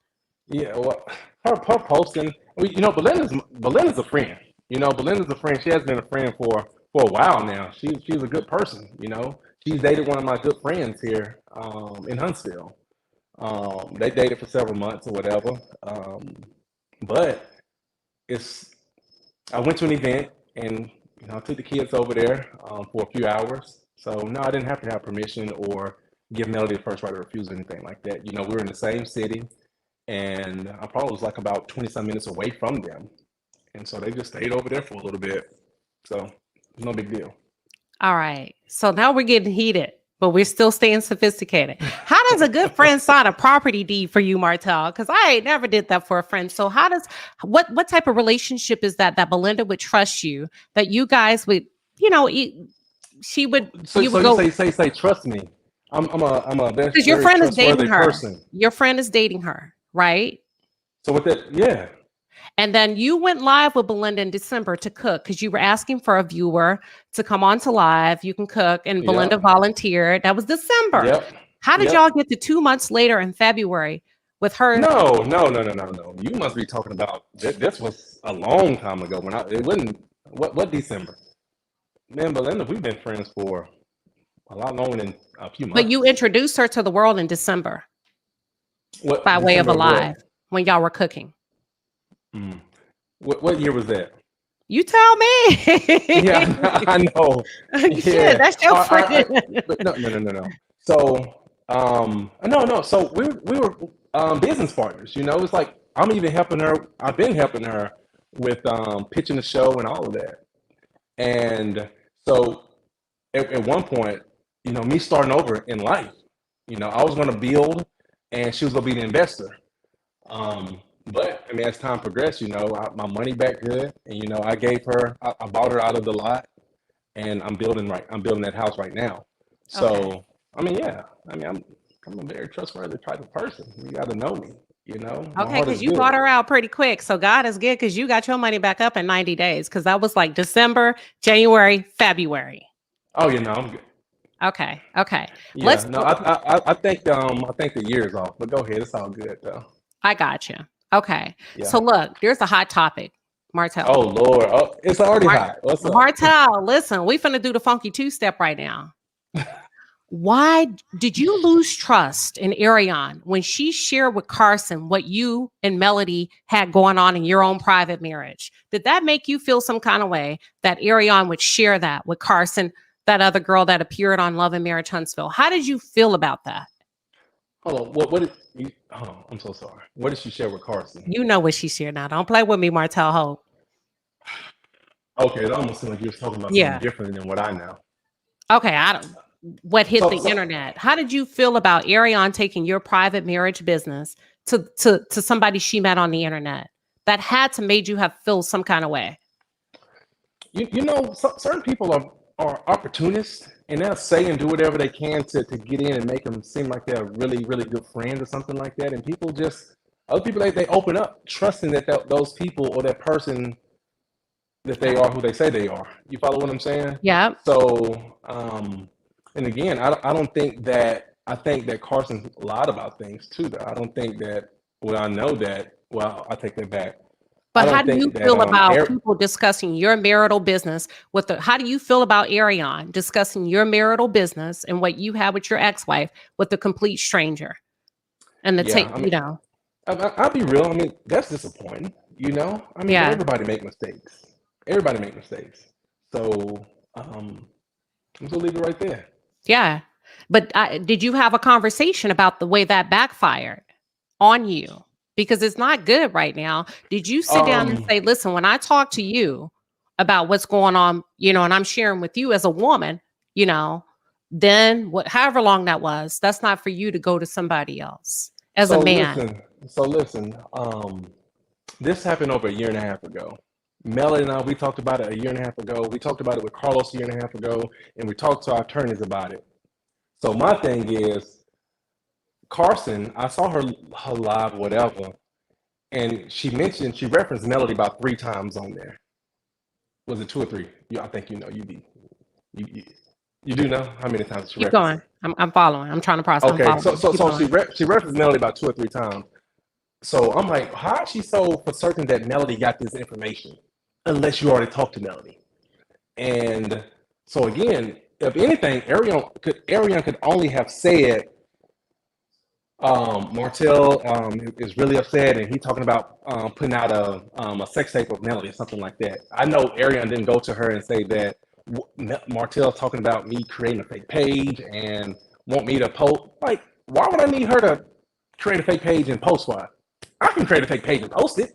Yeah, well, her posting, Belinda's a friend. Belinda's a friend. She has been a friend for a while now. She's a good person. She's dated one of my good friends here in Huntsville. They dated for several months or whatever. But I went to an event and I took the kids over there for a few hours. So no, I didn't have to have permission or give Melody the first right of refusal or anything like that. You know, we were in the same city, and I probably was like about 20 some minutes away from them. And so they just stayed over there for a little bit. So no big deal. All right. So now we're getting heated, but we're still staying sophisticated. How does a good friend sign a property deed for you, Martell? Because I ain't never did that for a friend. So how does what type of relationship is that Belinda would trust you, that you guys would, you know, she would So you would you go say trust me. I'm a very, because your very friend is dating trustworthy her. person. Your friend is dating her, right? So with that, yeah. And then you went live with Belinda in December to cook because you were asking for a viewer to come on to live. You can cook, and Belinda Yep. volunteered. That was December. Yep. How did y'all Yep. get to 2 months later in February with her? No. You must be talking about this was a long time ago when it wasn't what December. Man, Belinda, we've been friends for a lot longer than a few But you months. introduced her to the world in December by What way of December a of live what? when y'all were cooking. Mm. What year was that? You tell me. Yeah, I know. Shit, Yeah. that's your I friend. but no. So no. So we were business partners. You know, it's like I'm even helping her. I've been helping her with pitching the show and all of that. And so at one point, you know, me starting over in life, you know, I was going to build, and she was going to be the investor. But I mean, as time progressed, you know, my money back good, and you know, I bought her out of the lot, and I'm building that house right now. Okay. So I mean, yeah, I mean, I'm a very trustworthy type of person. You got to know me, you know, my Okay, heart because is you bought good. her out pretty quick. So God is good because you got your money back up in 90 days. Because that was like December, January, February. Oh, you know, I'm good. Okay. Yeah, Let's no, I think the year is off, but go ahead, it's all good though. I got you. Okay. Yeah. So look, there's a hot topic, Martell. Oh Lord, oh, it's already hot. What's up? Martell, listen, we finna do the funky two-step right now. Why did you lose trust in Ariane when she shared with Carson what you and Melody had going on in your own private marriage? Did that make you feel some kind of way that Ariane would share that with Carson, that other girl that appeared on Love and Marriage Huntsville? How did you feel about that? Hold on. What did you, hold on, I'm so sorry. What did she share with Carson? You know what she shared now. Don't play with me, Martell Holt. Okay, it almost seemed like you was talking about something Yeah. different than what I know. Okay, I don't what hit So the so internet. How did you feel about Ariane taking your private marriage business to somebody she met on the internet? That had to made you have feel some kind of way. you know, certain people are opportunists, and they'll say and do whatever they can to get in and make them seem like they're really good friends or something like that. And people just other people they open up, trusting that those people or that person that they Yeah. are who they say they are. You follow what I'm saying? Yeah. So, and again, I don't think that I think that Carson lied about things too. Though I don't think that. Well, I know that. Well, I take that back. I But how don't do you think that feel about Eric. people discussing your marital business with the how do you feel about Ariane discussing your marital business and what you had with your ex-wife with a complete stranger? And the Yeah, take, I you mean, know, I'll be real. I mean, that's disappointing. You know, I mean, but yeah. everybody make mistakes. Everybody make mistakes. So, um, I'm gonna leave it right there. Yeah. But did you have a conversation about the way that backfired on you? Because it's not good right now. Did you sit down and Um, say, listen, when I talk to you about what's going on, you know, and I'm sharing with you as a woman, you know, then what, however long that was, that's not for you to go to somebody else as a so man. listen, so listen. This happened over a year and a half ago. Melanie and I, we talked about it a year and a half ago. We talked about it with Carlos a year and a half ago, and we talked to our attorneys about it. So my thing is, Carson, I saw her live, whatever, and she referenced Melody about 3 times on there. Was it two or three? I think you know. You, you, you do know how many times she Keep referenced going. her. I'm following. I'm trying to process. I'm Okay, so following. so Keep so going. she referenced Melody about 2 or 3 times. So I'm like, how is she so for certain that Melody got this information? Unless you already talked to Melody. And so again, if anything, Arion could only have said, Martell is really upset, and he talking about putting out a sex tape of Melody or something like that. I know Arion didn't go to her and say that Martell talking about me creating a fake page and want me to post. Like, why would I need her to create a fake page and post for it? I can create a fake page and post it.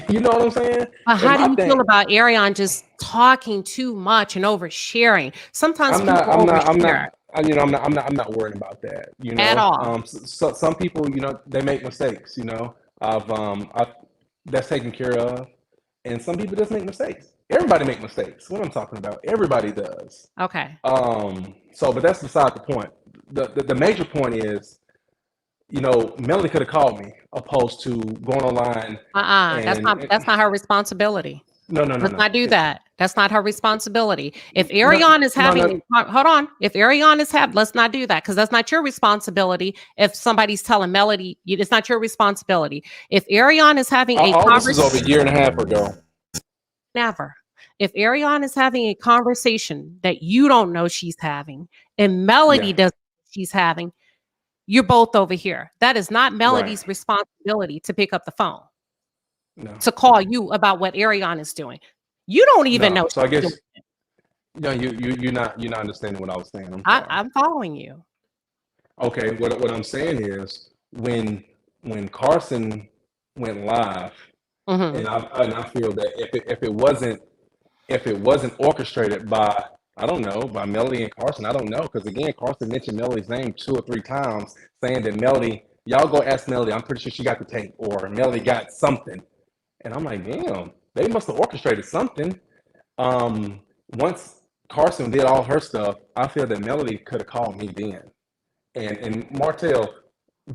You know what I'm saying? But And how do my you feel thing, about Arion just talking too much and oversharing? Sometimes I'm not, people I'm not, I'm overshare not, I'm not worried about that. You at know, all. so some people, they make mistakes. I that's taken care of, and some people just make mistakes. Everybody make mistakes. What I'm talking about, everybody does. Okay. But that's beside the point. The major point is, Melanie could have called me, opposed to going online That's and, not her responsibility. no, no, no, Let's no. not do that. That's not her responsibility. If No, Arion is no, having, no. hold on. If Arion is having, let's not do that because that's not your responsibility. If somebody's telling Melody, it's not your responsibility. If Arion is having a All this was over a conversation, year and a half ago. never. If Arion is having a conversation that you don't know she's having, and Melody Yeah, doesn't know she's having, you're both over here. That is not right. Melody's responsibility to pick up the phone No, to call you about what Arion is doing. You don't even no. know So I she's doing guess it. you're not understanding what I was saying. I'm sorry. I'm following you. Okay, what I'm saying is when Carson went live, Hmm. and I feel that if it wasn't orchestrated by, I don't know, by Melody and Carson, I don't know, because again, Carson mentioned Melody's name 2 or 3 times, saying that Melody, y'all go ask Melody, I'm pretty sure she got the tape, or Melody got something, and I'm like, damn, they must have orchestrated something. Um, Once Carson did all her stuff, I feel that Melody could have called me then. And Martell,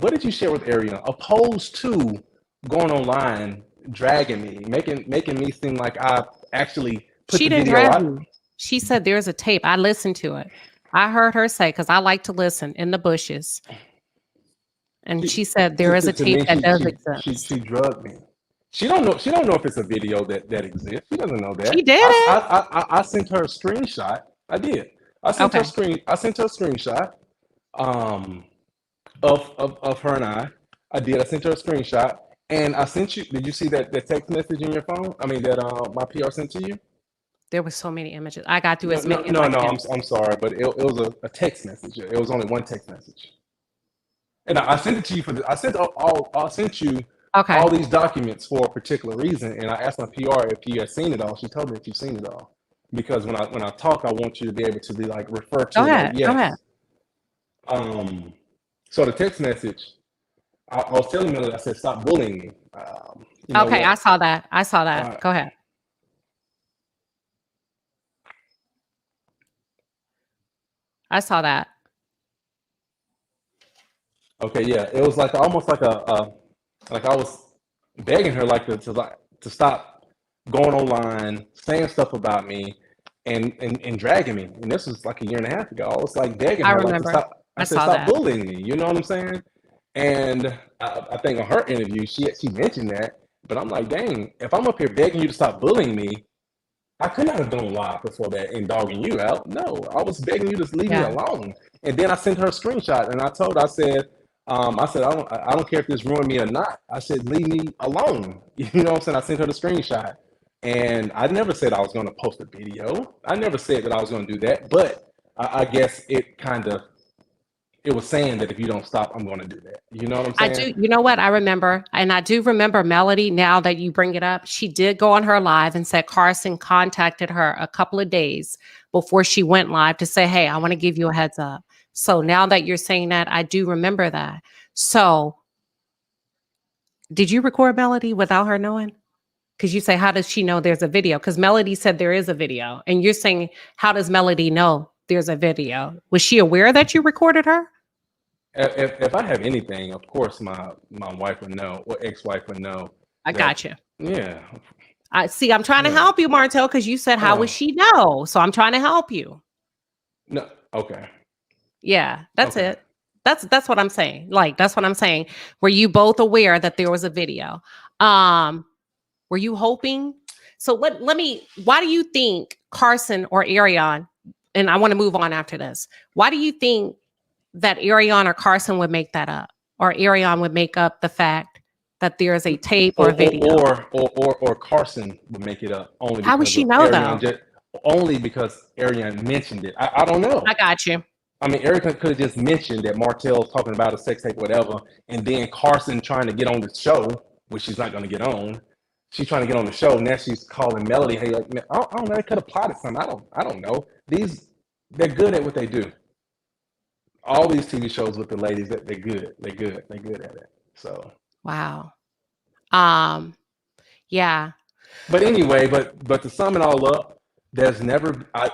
what did you share with Ariana? Opposed to going online, dragging me, making me seem like I actually put She the didn't video drag out. you. She said there's a tape. I listened to it. I heard her say, because I like to listen in the bushes. And She, she said there to, is to, a to tape me, that she does she she exist. she drugged me. She don't know. She don't know if it's a video that exists. She doesn't know She that. did it. I sent her a screenshot. I did. Okay. I sent her a screenshot. Um, of her and I. I did. I sent her a screenshot, and I sent you. Did you see that text message in your phone? I mean, that my PR sent to you. There were so many images. I got through No, as no, many as no, I no. can. I'm sorry, but it was a text message. It was only one text message, and I sent it to you for the. I sent you Okay. all these documents for a particular reason, and I asked my PR if you had seen it all. She told me if you've seen it all, because when I talk, I want you to be able to be like refer Go to it like ahead. Go ahead. yes. Um, so the text message, I was telling Melody, I said, stop bullying me. You know Okay. I what? saw that. I saw that. Uh, Go ahead. I saw that. okay, yeah, it was like almost like like I was begging her like to stop going online, saying stuff about me, and dragging me. And this was like a year and a half ago. I was like begging I her like to remember. stop. I I said, saw stop that. bullying me. You know what I'm saying? And I think on her interview, she mentioned that. But I'm like, dang, if I'm up here begging you to stop bullying me, I could not have gone live before that and dogging you out. No, I was begging you to leave me Yeah. alone. And then I sent her a screenshot and I said, I don't care if this ruined me or not. I said, leave me alone. You know what I'm saying? I sent her the screenshot. And I never said I was going to post a video. I never said that I was going to do that. But I guess it was saying that if you don't stop, I'm going to do that. You know what I'm I saying? do. You know what? I remember. And I do remember Melody, now that you bring it up, she did go on her live and said Carson contacted her a couple of days before she went live to say, hey, I want to give you a heads up. So now that you're saying that, I do remember that. So did you record Melody without her knowing? Because you say, how does she know there's a video? Because Melody said there is a video. And you're saying, how does Melody know there's a video? Was she aware that you recorded her? If I have anything, of course, my wife would know, or ex-wife would know I that, got you. yeah, I see. I'm trying to yeah. help you, Martell, because you said, how would Oh, she know? So I'm trying to help you. no. Okay. Yeah, that's Okay. it. That's what I'm saying. Like, that's what I'm saying. Were you both aware that there was a video? Um, were you hoping? So let me, why do you think Carson or Arion, and I want to move on after this. Why do you think that Arion or Carson would make that up? Or Arion would make up the fact that there's a tape or Or a video? or Carson would make it up How would she know though? Only because Ariane mentioned it. I don't know. I got you. I mean, Erica could have just mentioned that Martell's talking about a sex tape, whatever, and then Carson trying to get on the show, which she's not going to get on. She's trying to get on the show. Now she's calling Melody. Hey, like, man, I don't know. They could have plotted something. I don't know. They're good at what they do. All these TV shows with the ladies, they're good. They're good. They're good at it. So. Wow. Yeah. But anyway, but to sum it all up, there's never I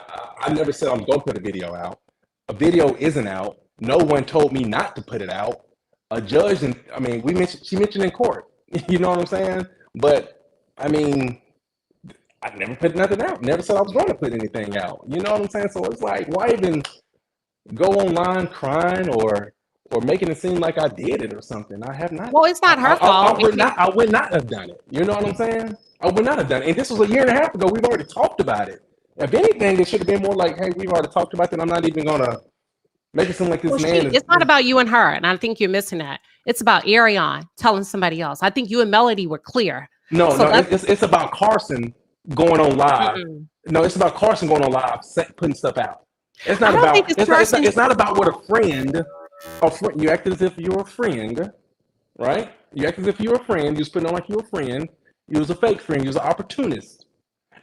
never said I'm gonna put a video out. A video isn't out. No one told me not to put it out. A judge, and I mean, she mentioned in court. You know what I'm saying? But I mean, I never put nothing out. Never said I was going to put anything out. You know what I'm saying? So it's like, why even go online crying or making it seem like I did it or something? I have not. Well, it's not her fault. I would not have done it. You know what I'm saying? I would not have done it. And this was a year and a half ago. We've already talked about it. If anything, it should have been more like, hey, we've already talked about it. I'm not even going to make it seem like this man is. It's not about you and her. And I think you're missing that. It's about Ariane telling somebody else. I think you and Melody were clear. No, it's about Carson going on live. No, it's about Carson going on live, putting stuff out. It's not about. It's not about what a friend. You act as if you're a friend, right? You act as if you're a friend. You was putting on like you're a friend. You was a fake friend. You was an opportunist.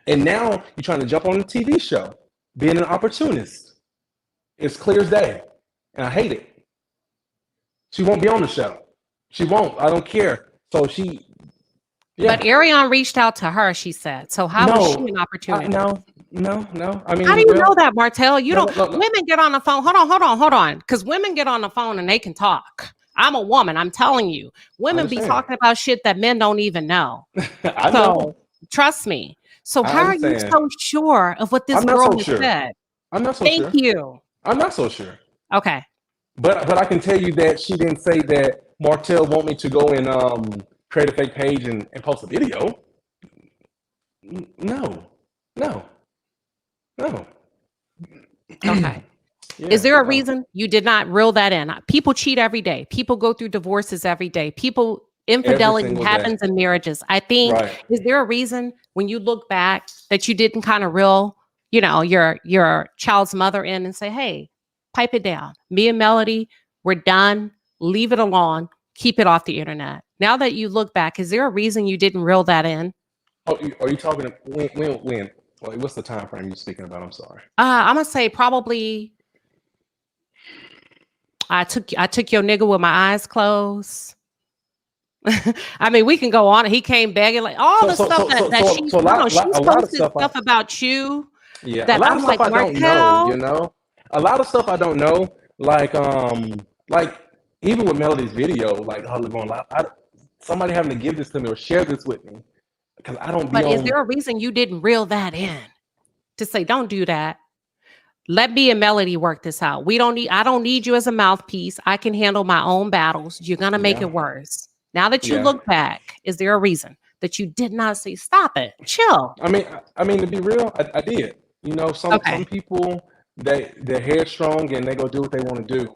And now you're trying to jump on a TV show, being an opportunist. It's clear as day, and I hate it. She won't be on the show. She won't. I don't care. So she. Yeah. But Ariane reached out to her, she said. So how was she an opportunity? No. I mean, how do you know that, Martell? You don't. Women get on the phone. Hold on. Because women get on the phone and they can talk. I'm a woman. I'm telling you, women be talking about shit that men don't even know. I know. Trust me. So how are you so sure of what this girl said? I'm not so sure. Thank you. I'm not so sure. Okay. But I can tell you that she didn't say that Martell want me to go and create a fake page and post a video. No. Okay. Yeah, is there a reason you did not reel that in? People cheat every day. People go through divorces every day. Infidelity happens in marriages. I think, is there a reason when you look back that you didn't kind of reel, your child's mother in and say, hey, pipe it down. Me and Melody, we're done. Leave it alone. Keep it off the internet. Now that you look back, is there a reason you didn't reel that in? Oh, are you talking when? What's the time frame you're speaking about? I'm sorry. I'm gonna say probably. I took your nigga with my eyes closed. I mean, we can go on. He came begging, like all the stuff that she's posted stuff about you. Yeah, that a lot I'm of stuff like, I don't know. You know, a lot of stuff I don't know. Like even with Melody's video, like her going live, somebody having to give this to me or share this with me because I don't. But is there a reason you didn't reel that in to say, don't do that? Let me and Melody work this out. I don't need you as a mouthpiece. I can handle my own battles. You're gonna make it worse. Now that you look back, is there a reason that you did not say, stop it, chill? I mean, to be real, I did. You know, some people they're headstrong and they go do what they want to do.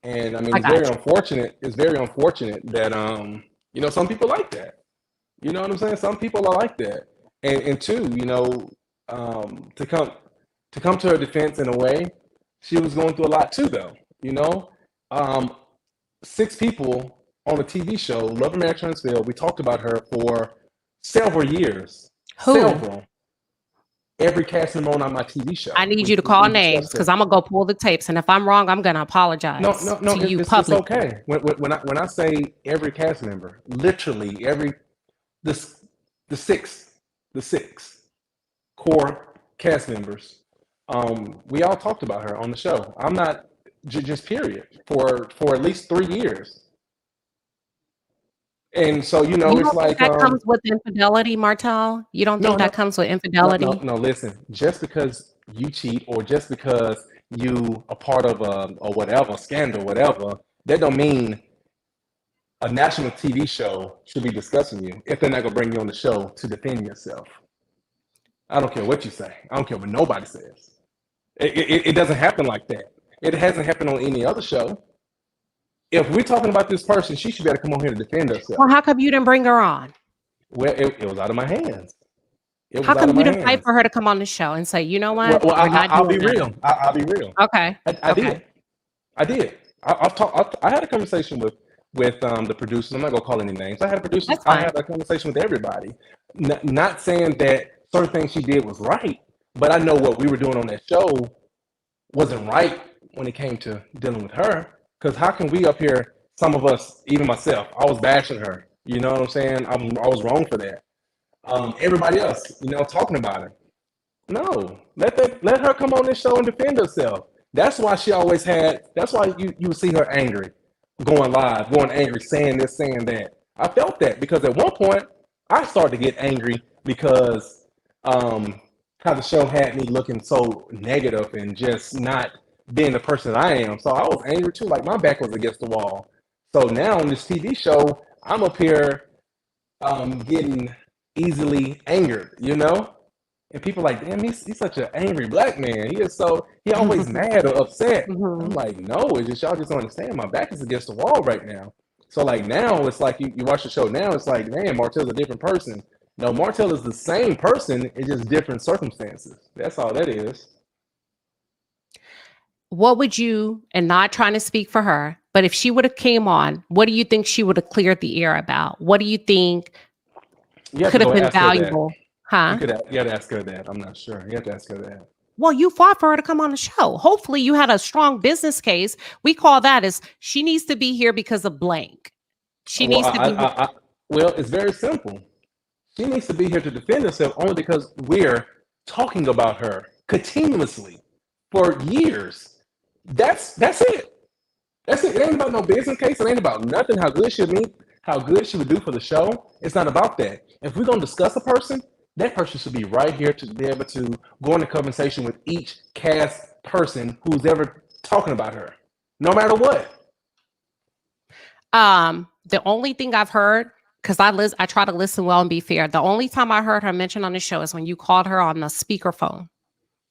And I mean, it's very unfortunate. It's very unfortunate that some people like that. You know what I'm saying? Some people are like that. And two, to come to her defense in a way, she was going through a lot too, though. 6 people on a TV show, Love American Transfield. We talked about her for several years. Who? Several. Every cast member on my TV show. I need you to call names because I'm gonna go pull the tapes, and if I'm wrong, I'm gonna apologize. No, to you it's publicly. Okay. When I say every cast member, literally the six core cast members. We all talked about her on the show. I'm not just period for at least 3 years. And so, you it's like that comes with infidelity, Martell. You don't think that comes with infidelity? No, listen, just because you cheat or just because you are part of a scandal, whatever, that don't mean a national TV show should be discussing you if they're not gonna bring you on the show to defend yourself. I don't care what you say. I don't care what nobody says. It doesn't happen like that. It hasn't happened on any other show. If we're talking about this person, she should be able to come on here to defend herself. Well, how come you didn't bring her on? Well, it was out of my hands. How come you didn't fight for her to come on the show and say, you know what? Well, I'll be real. I'll be real. Okay. I did. I did. I've talked. I had a conversation with the producers. I'm not gonna call any names. I had a producer. That's I fine. had a conversation with everybody. Not saying that certain things she did was right, but I know what we were doing on that show wasn't right when it came to dealing with her. Because how can we up here? Some of us, even myself, I was bashing her. You know what I'm saying? I was wrong for that. Everybody else, talking about her. No, let her come on this show and defend herself. That's why she always had. That's why you see her angry, going live, going angry, saying this, saying that. I felt that because at one point I started to get angry because how the show had me looking so negative and just not being the person that I am. So I was angry too. Like my back was against the wall. So now on this TV show, I'm up here getting easily angered, and people are like, damn, he's such an angry black man. He always mad or upset. I'm Mhm. like, no, it's just y'all just don't understand. My back is against the wall right now. So like now it's like you watch the show now, it's like, man, Martell's a different person. No, Martell is the same person, it's just different circumstances. That's all that is. What would you, and not trying to speak for her, but if she would have came on, what do you think she would have cleared the air about? What do you think You have to could have go been ask her that. valuable? Huh? You have to ask her that. I'm not sure. You have to ask her that. Well, you fought for her to come on the show. Hopefully you had a strong business case. We call that as she needs to be here because of blank. She Well, needs to be well, it's very simple. She needs to be here to defend herself only because we're talking about her continuously for years. That's it. That's it. It ain't about no business case. It ain't about nothing. How good she would do for the show. It's not about that. If we're gonna discuss a person, that person should be right here to be able to go into conversation with each cast person who's ever talking about her, no matter what. The only thing I've heard, because I try to listen well and be fair. The only time I heard her mentioned on the show is when you called her on the speakerphone.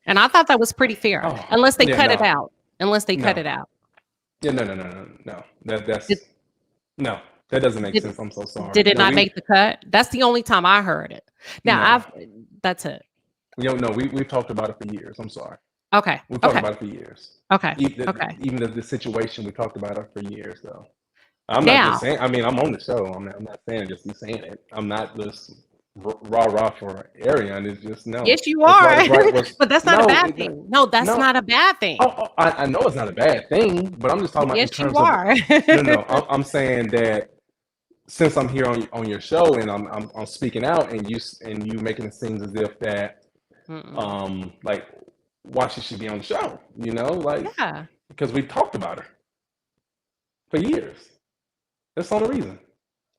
And I thought that was pretty fair. Oh, Unless they yeah, cut it no, out. Unless they cut no, it out. yeah, no. Did, No, that doesn't make did, sense. I'm so sorry. did it No, not make the cut? That's the only time I heard it. Now no, that's it. no. We've talked about it for years. I'm sorry. Okay. We've talked Okay. about it for years. Okay. Even, Okay. even the situation we talked about it for years, though. I'm not just Now, saying. I mean, I'm on the show. I'm not saying just you saying it. I'm not just rah for Arian. It's just no. yes, you What's right are. is right. What's But that's not a no, bad thing. No, that's no. not a bad thing. I know it's not a bad thing, but I'm just talking about in Yes, you terms of are. no. I'm saying that since I'm here on your show and I'm speaking out and you making it seem as if that Mm-mm. like why she should be on the show, like Yeah. because we've talked about her for years. That's the only reason.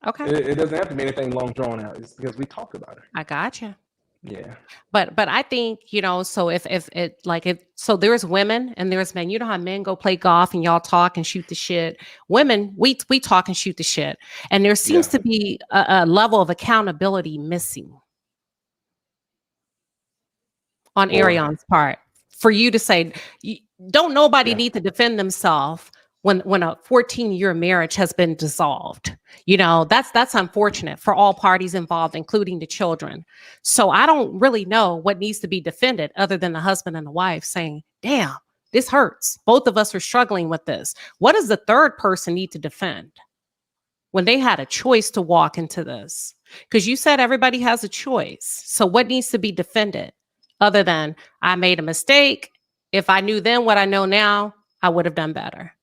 Okay. It doesn't have to be anything long drawn out. It's because we talked about her. I got you. Yeah. But I think, so if it like if so there's women and there's men. You know how men go play golf and y'all talk and shoot the shit. Women, we talk and shoot the shit. And there seems Yeah. to be a level of accountability missing on For Ariane's part. For you to say, don't nobody yeah. need to defend themselves when a 14-year marriage has been dissolved. That's unfortunate for all parties involved, including the children. So I don't really know what needs to be defended other than the husband and the wife saying, damn, this hurts. Both of us are struggling with this. What does the third person need to defend when they had a choice to walk into this? Because you said everybody has a choice. So what needs to be defended other than I made a mistake? If I knew then what I know now, I would have done better.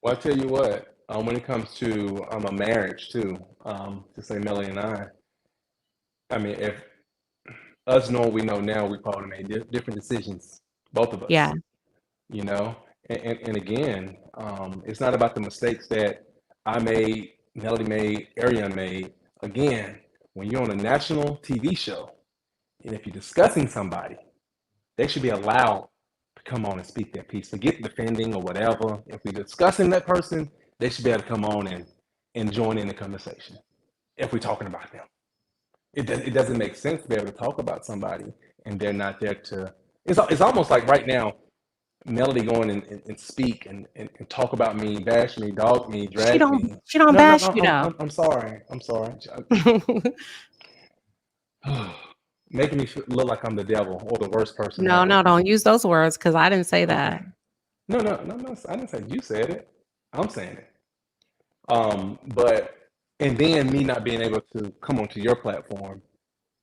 Well, I tell you what. When it comes to a marriage too, to say Melanie and I mean, if us know what we know now, we probably made different decisions, both of Yeah. us. You know, and again, it's not about the mistakes that I made, Melody made, Ariane made. Again, when you're on a national TV show, and if you're discussing somebody, they should be allowed to come on and speak their piece. Forget defending or whatever. If we're discussing that person, they should be able to come on and join in the conversation. If we're talking about them, it doesn't make sense to be able to talk about somebody and they're not there to. It's almost like right now, Melody going and speak and talk about me, bash me, dog me, She drag don't me. she don't No, no, bash no. you though. I'm sorry. I'm sorry. Making me look like I'm the devil or the worst person No, ever. no, don't use those words because I didn't say Okay. that. No. I didn't say you said it. I'm saying it. But and then me not being able to come onto your platform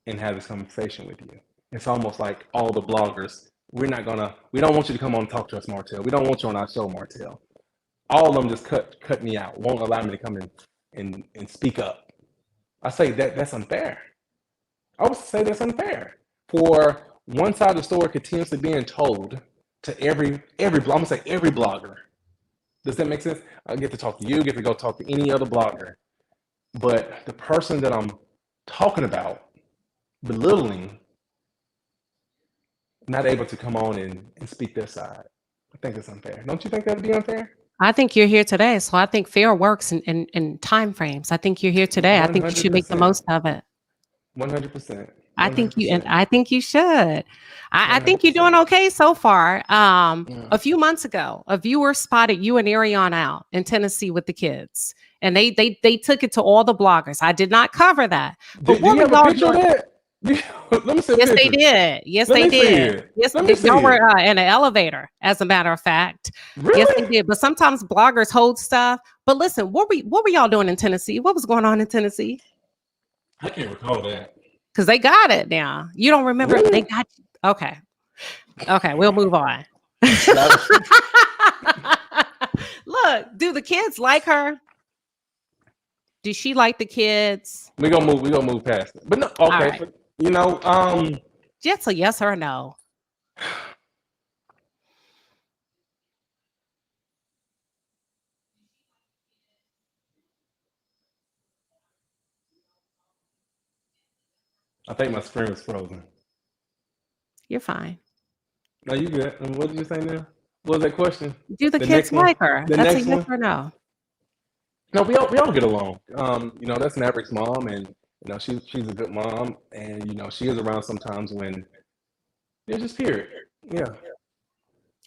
and have this conversation with you. It's almost like all the bloggers. We don't want you to come on and talk to us, Martell. We don't want you on our show, Martell. All of them just cut me out. Won't allow me to come in and speak up. I say that's unfair. I would say that's unfair for one side of the story continuously being told to I'm gonna say every blogger. Does that make sense? I get to talk to you, get to go talk to any other blogger, but the person that I'm talking about, belittling, not able to come on and speak their side. I think it's unfair. Don't you think that'd be unfair? I think you're here today, so I think fair works in time frames. I think you're here today. I One think you hundred should make the percent. most of it. 100%. I One hundred think you and percent. I think you should. I One hundred think you're doing percent. okay so far. Yeah. A few months ago, a viewer spotted you and Ariana out in Tennessee with the kids, and they took it to all the bloggers. I did not cover that, but Do what you were have a y'all picture of doing? that? Let me see a Yes, they picture. did. Yes, Let they me see did. it. Yes, Let me y'all see were it. in an elevator, as a matter of fact. Yes, they Really? did. But sometimes bloggers hold stuff. But listen, what were y'all doing in Tennessee? What was going on in Tennessee? I can't recall that. Because they got it now. You don't remember? They Really? got you. Okay. Okay, we'll move on. That was, Look, do the kids like her? Do she like the kids? we gonna move past it. But no, All okay, right. but you know, Just a yes or no. I think my screen was frozen. You're fine. No, you good. And what did you say now? What was that question? Do the The kids next one? like her? The That's a next yes one? or no. No, we all get along. That's Maverick's mom, and she's a good mom, and she is around sometimes when just period. Yeah,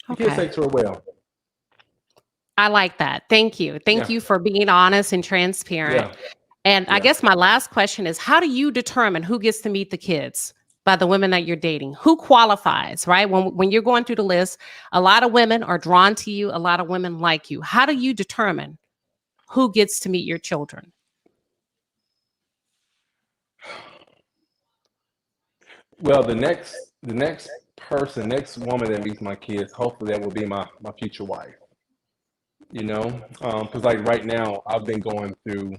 the kids Okay. take to her well. I like that. Thank you. Thank Yeah, you for being honest and transparent. yeah, And I yeah. guess my last question is, how do you determine who gets to meet the kids by the women that you're dating? Who qualifies, right? When you're going through the list, a lot of women are drawn to you, a lot of women like you. How do you determine who gets to meet your children? Well, next woman that meets my kids, hopefully that will be my future wife. Because like right now, I've been going through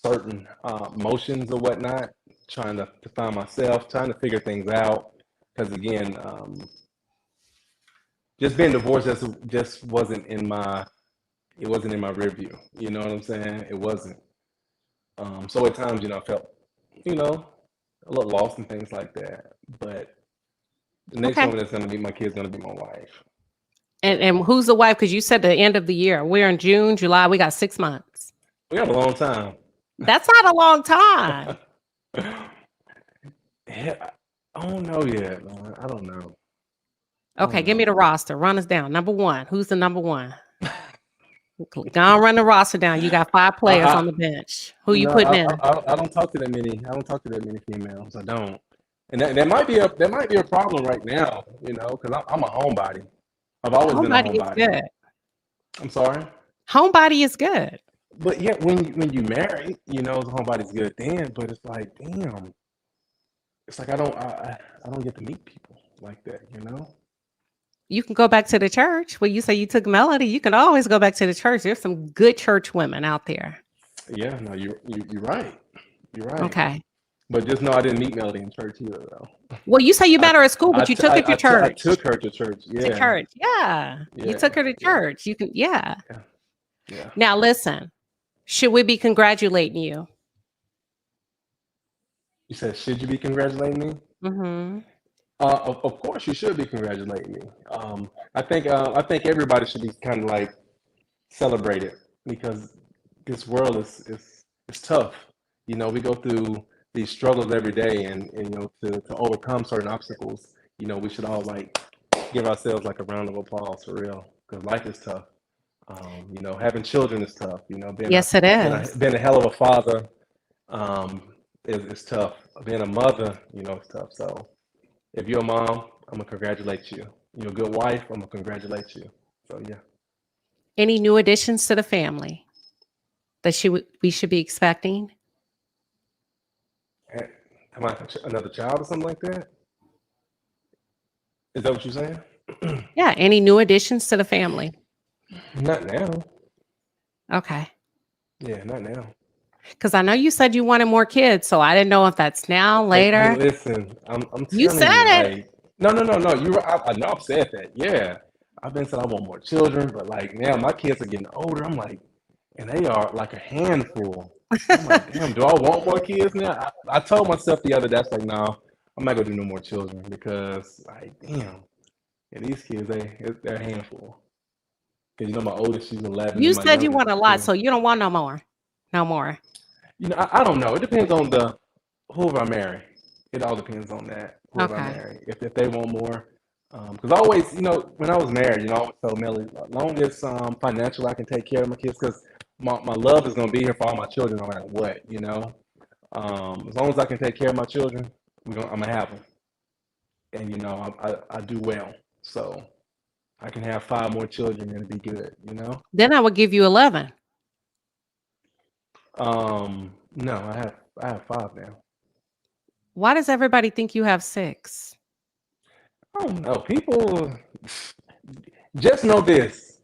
certain motions or whatnot, trying to find myself, trying to figure things out. Because again, just being divorced just wasn't in my rear view. You know what I'm saying? It wasn't. So at times, I felt, you know, a little lost and things like that. But the next Okay. woman that's gonna be my kid's gonna be my wife. And who's the wife? Because you said the end of the year. We're in June, July. We got 6 months. We got a long time. That's not a long time. Yeah, I don't know yet, man. I don't know. I Okay, don't give me know. the roster. Run us down. Number one. Who's the number one? Go on, run the roster down. You got 5 players I, on the bench. Who you No, putting in? I don't talk to that many. I don't talk to that many females. I don't, and that might be a problem right now. Because I'm a homebody. I've always been a Homebody is homebody. good. I'm sorry, Homebody is good. but yet when you marry, the homebody's good then. But it's like, damn, it's like I don't get to meet people like that. You can go back to the church. Well, you say you took Melody. You can always go back to the church. There's some good church women out there. Yeah, no, you're right. You're right. Okay. But just know I didn't meet Melody in church either, though. Well, you say you I met her at school, I, but you t- took her to I church. took her to church. To Yeah, church. Yeah. You yeah, took her to yeah, church. You can, yeah. yeah, yeah. Now listen, should we be congratulating you? You said, should you be congratulating me? Mm-hmm. Of course, you should be congratulating me. I think everybody should be kind of like celebrated because this world is tough. We go through these struggles every day, and to overcome certain obstacles, we should all like give ourselves like a round of applause for real because life is tough. Having children is tough. Yes, it is. Being a hell of a father is tough. Being a mother, it's tough. So if you're a mom, I'm gonna congratulate you. You're a good wife, I'm gonna congratulate you. So yeah. Any new additions to the family that we should be expecting? Eh, Am I another child or something like that? Is that what you're saying? Yeah, any new additions to the family? Not now. Okay. Yeah, not now. Because I know you said you wanted more kids, so I didn't know if that's now, Hey, later. listen. I'm You telling you, said it. like, no. You're right. I know I've said that. Yeah, I've been saying I want more children, but like now my kids are getting older. I'm like, and they are like a handful. I'm like, damn, do I want more kids now? I told myself the other day, I was like, no, I'm not gonna do no more children because, like, damn, yeah, these kids, they're a handful. Because my oldest, she's 11, You and my said you youngest want a is lot, 2. so you don't want no more. No more. I don't know. It depends on the whoever I marry. It all depends on that. Whoever I Okay. marry, if they want more, because I always, when I was married, I always told Melly, as long as financial, I can take care of my kids, because my love is gonna be here for all my children, no matter what. As long as I can take care of my children, I'm gonna have them, and I do well, so I can have 5 more children and be good. Then I would give you 11. No, I have 5 now. Why does everybody think you have 6? I don't know. People just know this.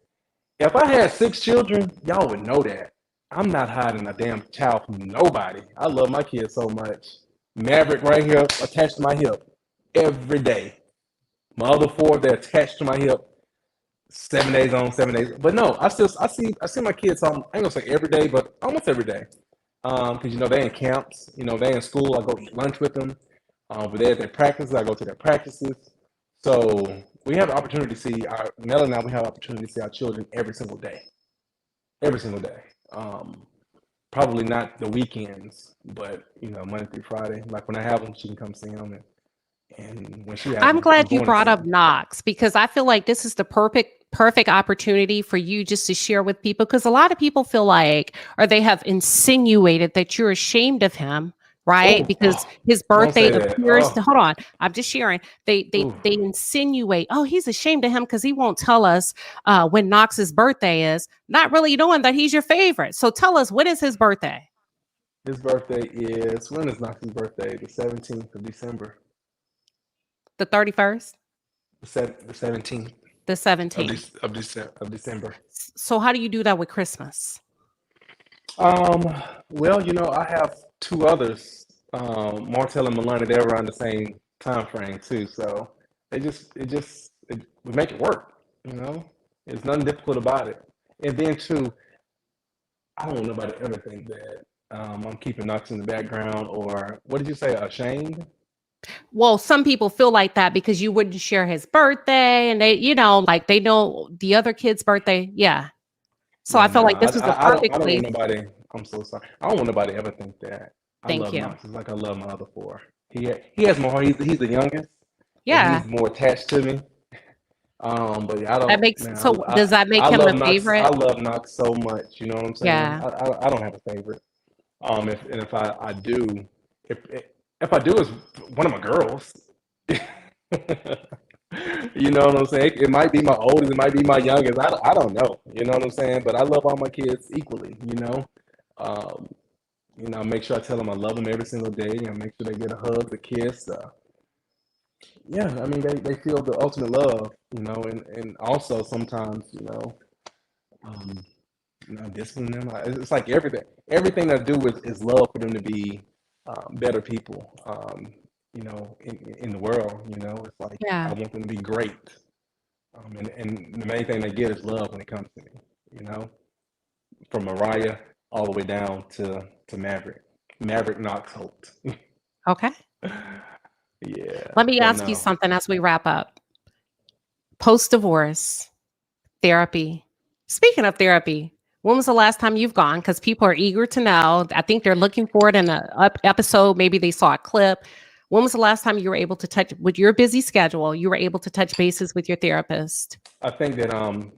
If I had 6 children, y'all would know that. I'm not hiding a damn child from nobody. I love my kids so much. Maverick right here attached to my hip every day. My other 4, they're attached to my hip 7 days on, 7 days. But no, I see my kids. I ain't gonna say every day, but almost every day. Because they in camps. They in school. I go eat lunch with them. But they're at their practices. I go to their practices. So we have the opportunity to see our Mel and I. We have the opportunity to see our children every single day. Every single day. Probably not the weekends, but Monday through Friday. Like when I have them, she can come see them, and when she has I'm them, I'm glad you going to brought see up them. Knox because I feel like this is the perfect opportunity for you just to share with people because a lot of people feel like or they have insinuated that you're ashamed of him, right? Oh, Because his don't birthday say that. appears to Oh, hold on. I'm just sharing. ooh. They insinuate, oh, he's ashamed of him because he won't tell us when Knox's birthday is, not really knowing that he's your favorite. So tell us, when is his birthday? His birthday is when is Knox's birthday? The 17th of December. The 31st, The 17th the of 17th. December. So how do you do that with Christmas? Um, well, I have 2 others, Martell and Milana. They're around the same time frame too, so we make it work. You know, there's nothing difficult about it. And then too, I don't want nobody to ever think that I'm keeping Knox in the background or what did you say? Ashamed? Well, some people feel like that because you wouldn't share his birthday and like they know the other kid's birthday. Yeah. So I Yeah, feel no, like this was the I don't. perfect I don't place. want nobody. I'm so sorry. I don't want nobody to ever think that. I Thank love you. Knox. It's like I love my other 4. He has more heart. He's the youngest, and Yeah. he's more attached to me. But yeah, I That don't. makes Man, so does that make I him the love Knox. I favorite? love Knox so much. You know what I'm saying? Yeah. I don't have a favorite. If I do, if I do, it's one of my girls. You know what I'm saying? It might be my oldest, it might be my youngest. I don't know. You know what I'm saying? But I love all my kids equally. Um, make sure I tell them I love them every single day. Make sure they get a hug, a kiss. Yeah, I mean they feel the ultimate love. And also sometimes um, discipline them. It's like everything I do is love for them to be better people. In the world. It's like I Yeah. want them to be great. And the main thing they get is love when it comes to me. You know, from Mariah all the way down to Maverick Knox Holt. Okay. Yeah, Let me but ask you no, something as we wrap up. Post divorce therapy. Speaking of therapy, when was the last time you've gone? Because people are eager to know. I think they're looking for it in an episode. Maybe they saw a clip. When was the last time you were able to touch with your busy schedule? You were able to touch bases with your therapist. I think that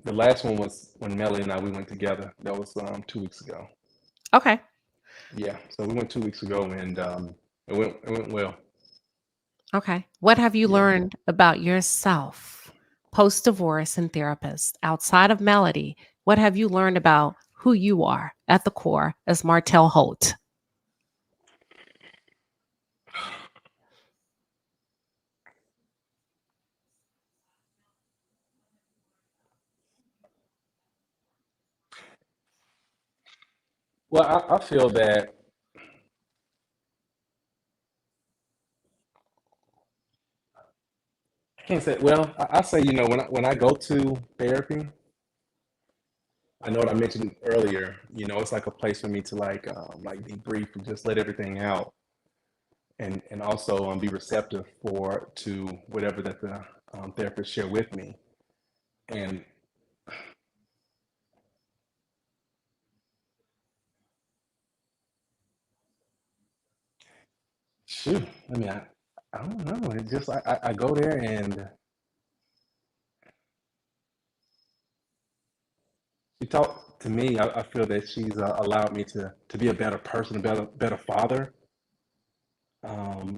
the last one was when Melly and I we went together. That was 2 weeks ago. Okay. Yeah, so we went 2 weeks ago, and it went well. Okay. What have you Yeah. learned about yourself post divorce and therapist, outside of Melody, what have you learned about who you are at the core as Martell Holt? Well, I feel that I can't say. Well, I say when I go to therapy, I know what I mentioned earlier. It's like a place for me to like debrief and just let everything out, and also be receptive for to whatever that the therapist share with me. And shoot, I mean, I don't know. It's just I go there and she talked to me. I feel that she's allowed me to be a better person, a better father,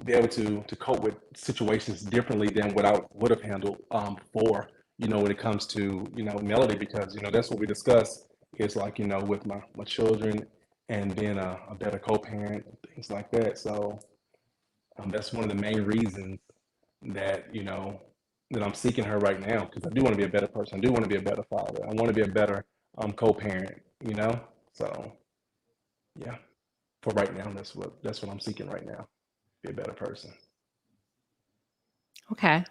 be able to cope with situations differently than what I would have handled before. When it comes to Melody, because that's what we discuss. Is like with my children and being a better co-parent, things like that. So that's one of the main reasons that that I'm seeking her right now, because I do want to be a better person. I do want to be a better father. I want to be a better co-parent. So yeah, for right now, that's what I'm seeking right now. Be a better person. Okay.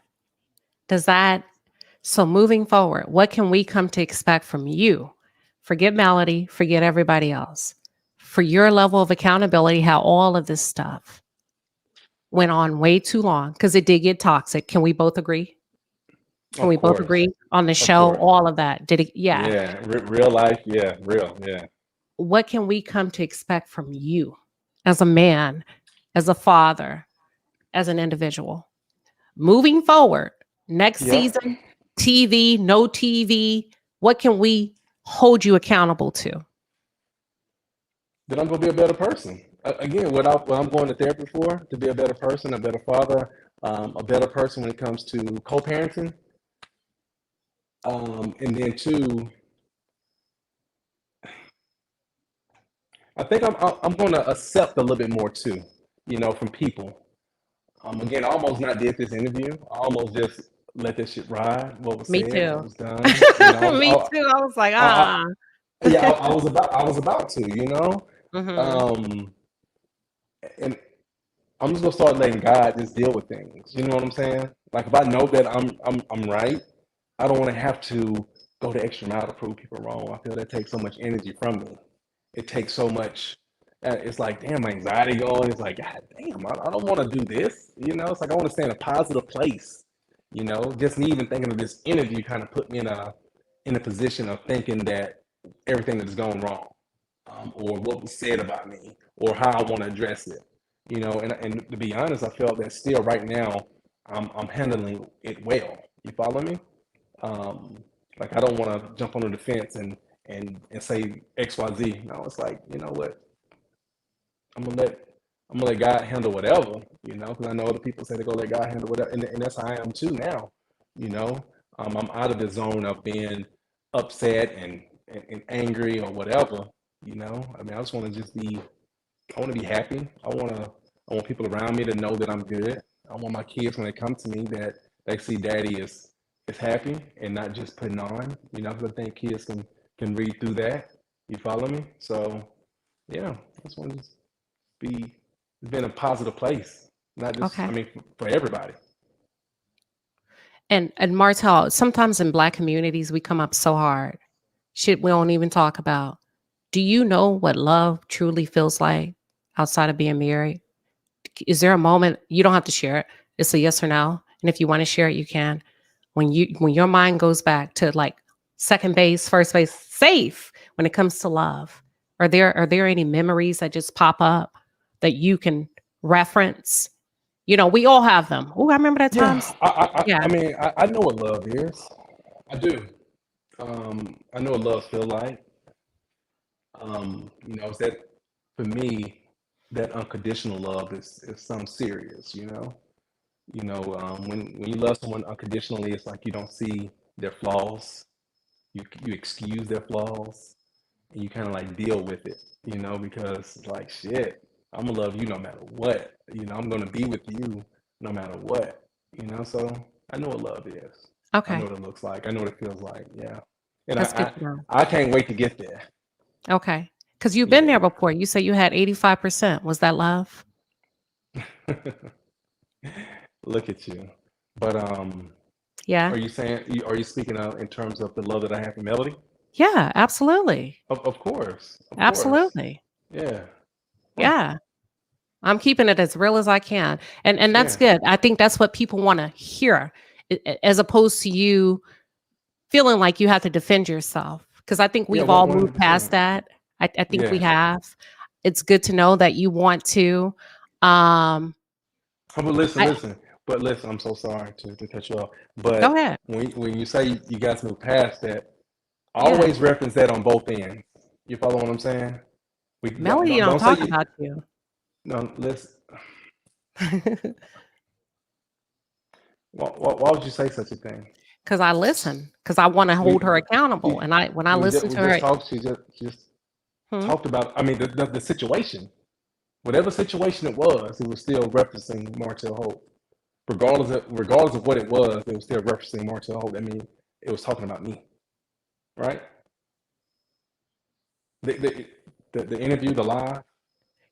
Does that, so moving forward, what can we come to expect from you? Forget Melody, forget everybody else. For your level of accountability, how all of this stuff went on way too long because it did get toxic. Can we both agree? Can Of we both course, agree on the of show? course. All of that. Did it? Yeah. Yeah, real life. Yeah, real. Yeah. What can we come to expect from you as a man, as a father, as an individual? Moving forward, next Yep. season, TV, no TV, what can we hold you accountable to? Then I'm gonna be a better person. Again, what I'm going to therapy for, to be a better person, a better father, a better person when it comes to co-parenting, and then two, I think I'm going to accept a little bit more too, from people. Again, I almost not did this interview. I almost just let this shit ride. What was Me said, what too. was done. Me too. I was like, I, ah. yeah, I was about to, Hmm. um, and I'm just gonna start letting God just deal with things. You know what I'm saying? Like if I know that I'm right, I don't want to have to go the extra mile to prove people wrong. I feel that takes so much energy from me. It takes so much. It's like damn, my anxiety going. It's like God damn, I don't want to do this. It's like I want to stay in a positive place. Just me even thinking of this interview kind of put me in a position of thinking that everything that has gone wrong, or what was said about me, or how I want to address it. And to be honest, I felt that still right now I'm handling it well. You follow me? Um, like I don't want to jump on the fence and say XYZ. No, it's like what I'm gonna let I'm gonna let God handle whatever. Because I know other people say they go let God handle whatever, and that's how I am too now. You know, I'm out of the zone of being upset and angry or whatever. I mean, I just want to just be I want to be happy. I want people around me to know that I'm good. I want my kids when they come to me that they see daddy is happy and not just putting on. Because I think kids can read through that. You follow me? So yeah, I just want to just be it's been a positive place. Not just I Okay. mean for everybody. And Martell, sometimes in Black communities, we come up so hard. Shit we don't even talk about. Do you know what love truly feels like outside of being married? Is there a moment, you don't have to share it? It's a yes or no. And if you want to share it, you can. When your mind goes back to like second base, first base, safe when it comes to love, are there any memories that just pop up that you can reference? We all have them. Oh, I remember that Yeah, times. I Yeah, mean I know what love is. I do. I know what love feel like. It's that for me that unconditional love is something serious. When you love someone unconditionally, it's like you don't see their flaws. You excuse their flaws, and you kind of like deal with it, because it's like shit. I'm gonna love you no matter what. I'm gonna be with you no matter what. So I know what love is. I know Okay. what it looks like. I know what it feels like. Yeah, and That's good I to know. I, I can't wait to get there. Okay. Because you've been there Yeah. before. You say you had 85%. Was that love? Look at you. But Yeah. are you speaking of in terms of the love that I have for Melody? Yeah, absolutely. Of course, of course. Absolutely. Yeah, yeah, Yeah. I'm keeping it as real as I can. And that's yeah, good. I think that's what people want to hear as opposed to you feeling like you have to defend yourself. Because I think yeah. we've One all one moved hundred past percent. that. I think we Yeah. have. It's good to know that you want to. Um, But listen, I listen. But listen, I'm so sorry to cut you off. But go ahead. when you say you guys move past that, Yeah. always reference that on both ends. You follow what I'm saying? We don't Melody don't, don't don't say talk you. about you. No, let's. Why would you say such a thing? Because I listen. Because I want to hold her We accountable. And when I we just, listen we to just her, talked. She just hmm, talked about. I mean, the situation, whatever situation it was still referencing Martell Holt. Regardless of what it was still referencing Martell Holt. I mean, it was talking about me, right? The the the interview,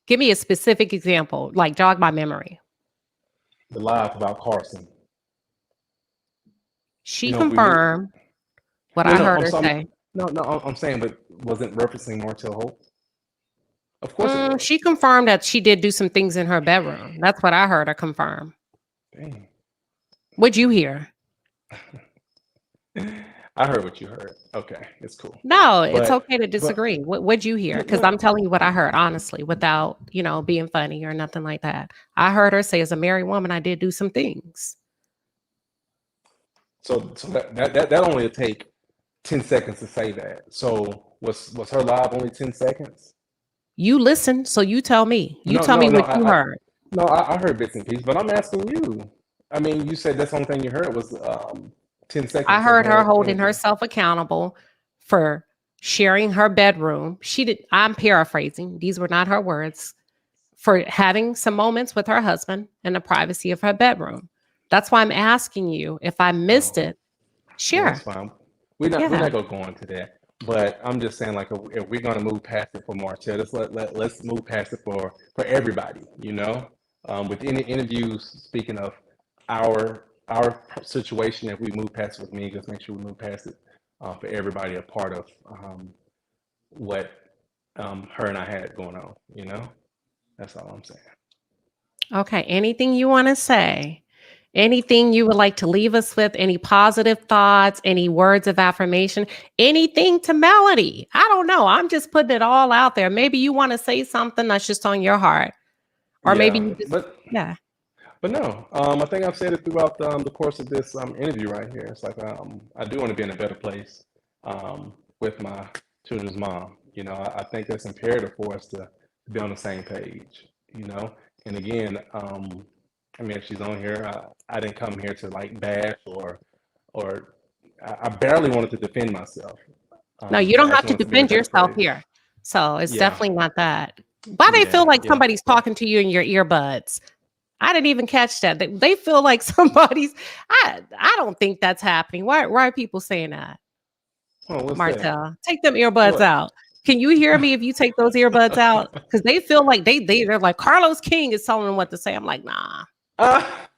give me a specific example, like jog my memory. the live about Carson. She We moved. confirmed what No, I no, heard I'm her sorry. say. No, no, I'm saying, but wasn't referencing Martell Holt? Of course it She was. confirmed that she did do some things in her bedroom. That's what I heard her confirm. Dang. What'd you hear? I heard what you heard. Okay, it's cool. No, it's But okay to but disagree. What'd you hear? no, Because no. I'm telling you what I heard, honestly, without, being funny or nothing like that. I heard her say, as a married woman, I did do some things. So that only take 10 seconds to say that. So was her live only 10 seconds? You listen, so you tell me. You No, tell me no, no. what you heard. I heard bits and pieces, but I'm asking you. I mean, you said that's the only thing you heard was 10 I seconds of heard her her holding interview. herself accountable for sharing her bedroom. She did, I'm paraphrasing, these were not her words, for having some moments with her husband in the privacy of her bedroom. That's why I'm asking you if I Oh, missed it. no, that's Share. fine. We're not Yeah. gonna go into that. But I'm just saying, like, if we're gonna move past it for Martell, let's move past it for everybody. With any interviews, speaking of our situation, if we move past it with me, just make sure we move past it for everybody a part of what her and I had going on. That's all I'm saying. Okay. Anything you want to say? Anything you would like to leave us with? Any positive thoughts? Any words of affirmation? Anything to Melody? I don't know. I'm just putting it all out there. Maybe you want to say something that's just on your heart. Or maybe Yeah, you just, but yeah. But no, I think I've said it throughout the course of this interview right here. It's like I do want to be in a better place with my children's mom. I think that's imperative for us to be on the same page. And again, I mean, if she's on here, I didn't come here to like bash or I barely wanted to defend myself. No, you But I don't just have to wanted to be in a defend better yourself place. here. So it's Yeah, definitely not that. Why they feel yeah, like yeah. somebody's talking to you in your earbuds? I didn't even catch that. They feel like somebody's. I don't think that's happening. Why are people saying that? Oh, what's that? Martell, take them earbuds What? out. Can you hear me if you take those earbuds out? Because they feel like they're like Carlos King is telling them what to say. I'm like, nah. Ah,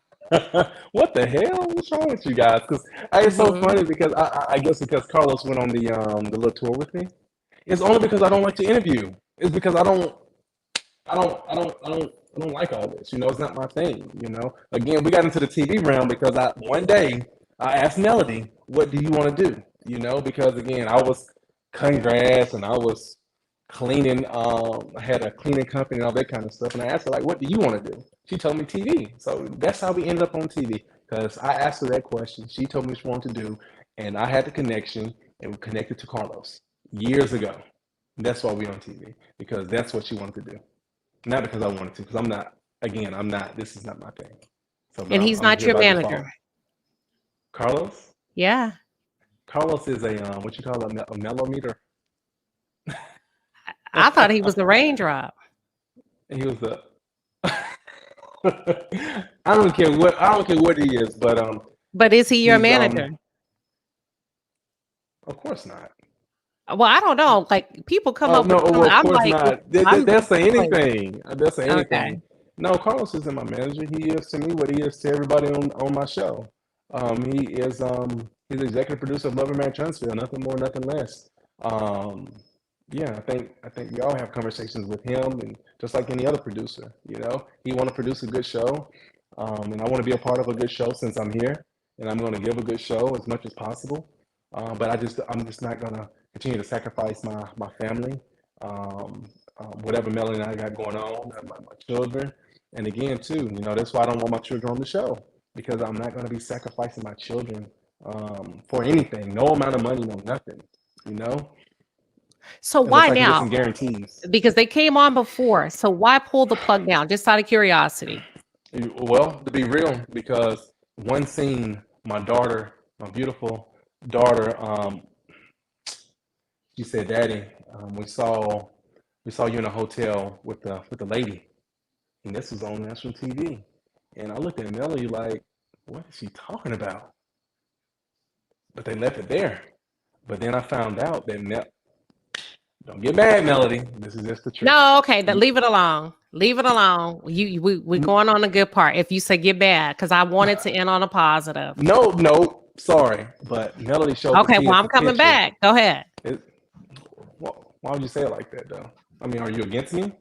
what the hell? What's wrong with you guys? Because it's so Hmm. funny because I guess because Carlos went on the little tour with me. It's only because I don't like to interview. It's because I don't like all this. It's not my thing. Again, we got into the TV realm because one day I asked Melody, "What do you want to do?" Because again, I was cutting grass and I was cleaning. I had a cleaning company and all that kind of stuff. And I asked her like, "What do you want to do?" She told me TV. So that's how we ended up on TV. Because I asked her that question. She told me what she wanted to do, and I had the connection, and we connected to Carlos years ago. That's why we on TV because that's what she wanted to do, not because I wanted to. Because I'm not. Again, I'm not. This is not my thing. So, but And he's I'm not here your by manager. default. Carlos? Yeah. Carlos is a what you call a mellometer. I thought he was a raindrop. He was the. I don't care what he is, but But is he your he's manager? of course not. Well, I don't know. Like people come Oh up with no, some, well of I'm course like, not. I'm They'll say like, anything. They'll say okay. anything. No, Carlos isn't my manager. He is to me what he is to everybody on my show. He is he's the executive producer of Love and Marriage Huntsville, nothing more, nothing less. Um, yeah, I think we all have conversations with him, and just like any other producer, he want to produce a good show, and I want to be a part of a good show since I'm here, and I'm going to give a good show as much as possible. But I'm just not going to continue to sacrifice my family, um, whatever Melanie and I got going on, my children, and again too, that's why I don't want my children on the show because I'm not going to be sacrificing my children for anything, no amount of money, no nothing, you know, So unless why I can get now? some guarantees. Because they came on before. So why pull the plug down? Just out of curiosity. Well, to be real, because one scene, my daughter, my beautiful daughter, she said, "Daddy, we saw you in a hotel with the lady, and this was on national TV." And I looked at Melody like, "What is she talking about?" But they left it there. But then I found out that don't get mad, Melody. This is just the truth. No, okay, then leave it alone. Leave it alone. We're going on a good part. If you say get bad, because I wanted to end on a positive. No, sorry, but Melody showed the Okay, well, kids I'm the coming picture. back. Go ahead. It, why would you say it like that, though? I mean, are you against me?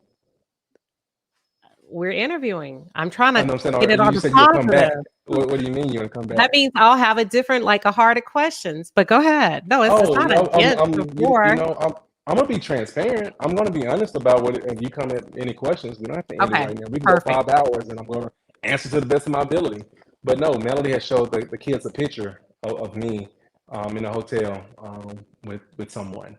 We're interviewing. I'm trying I to know I'm saying, get it on you the said you'll come back. positive. What do you mean you're gonna come That back? means I'll have a different, like a harder questions. But go ahead. No, it's Oh, not no, against before. I'm gonna be transparent. I'm gonna be honest about what. If you come at any questions, we don't have to end it Okay, right now. We can go perfect. 5 hours, and I'm gonna answer to the best of my ability. But no, Melody has showed the kids a picture of me in a hotel with someone,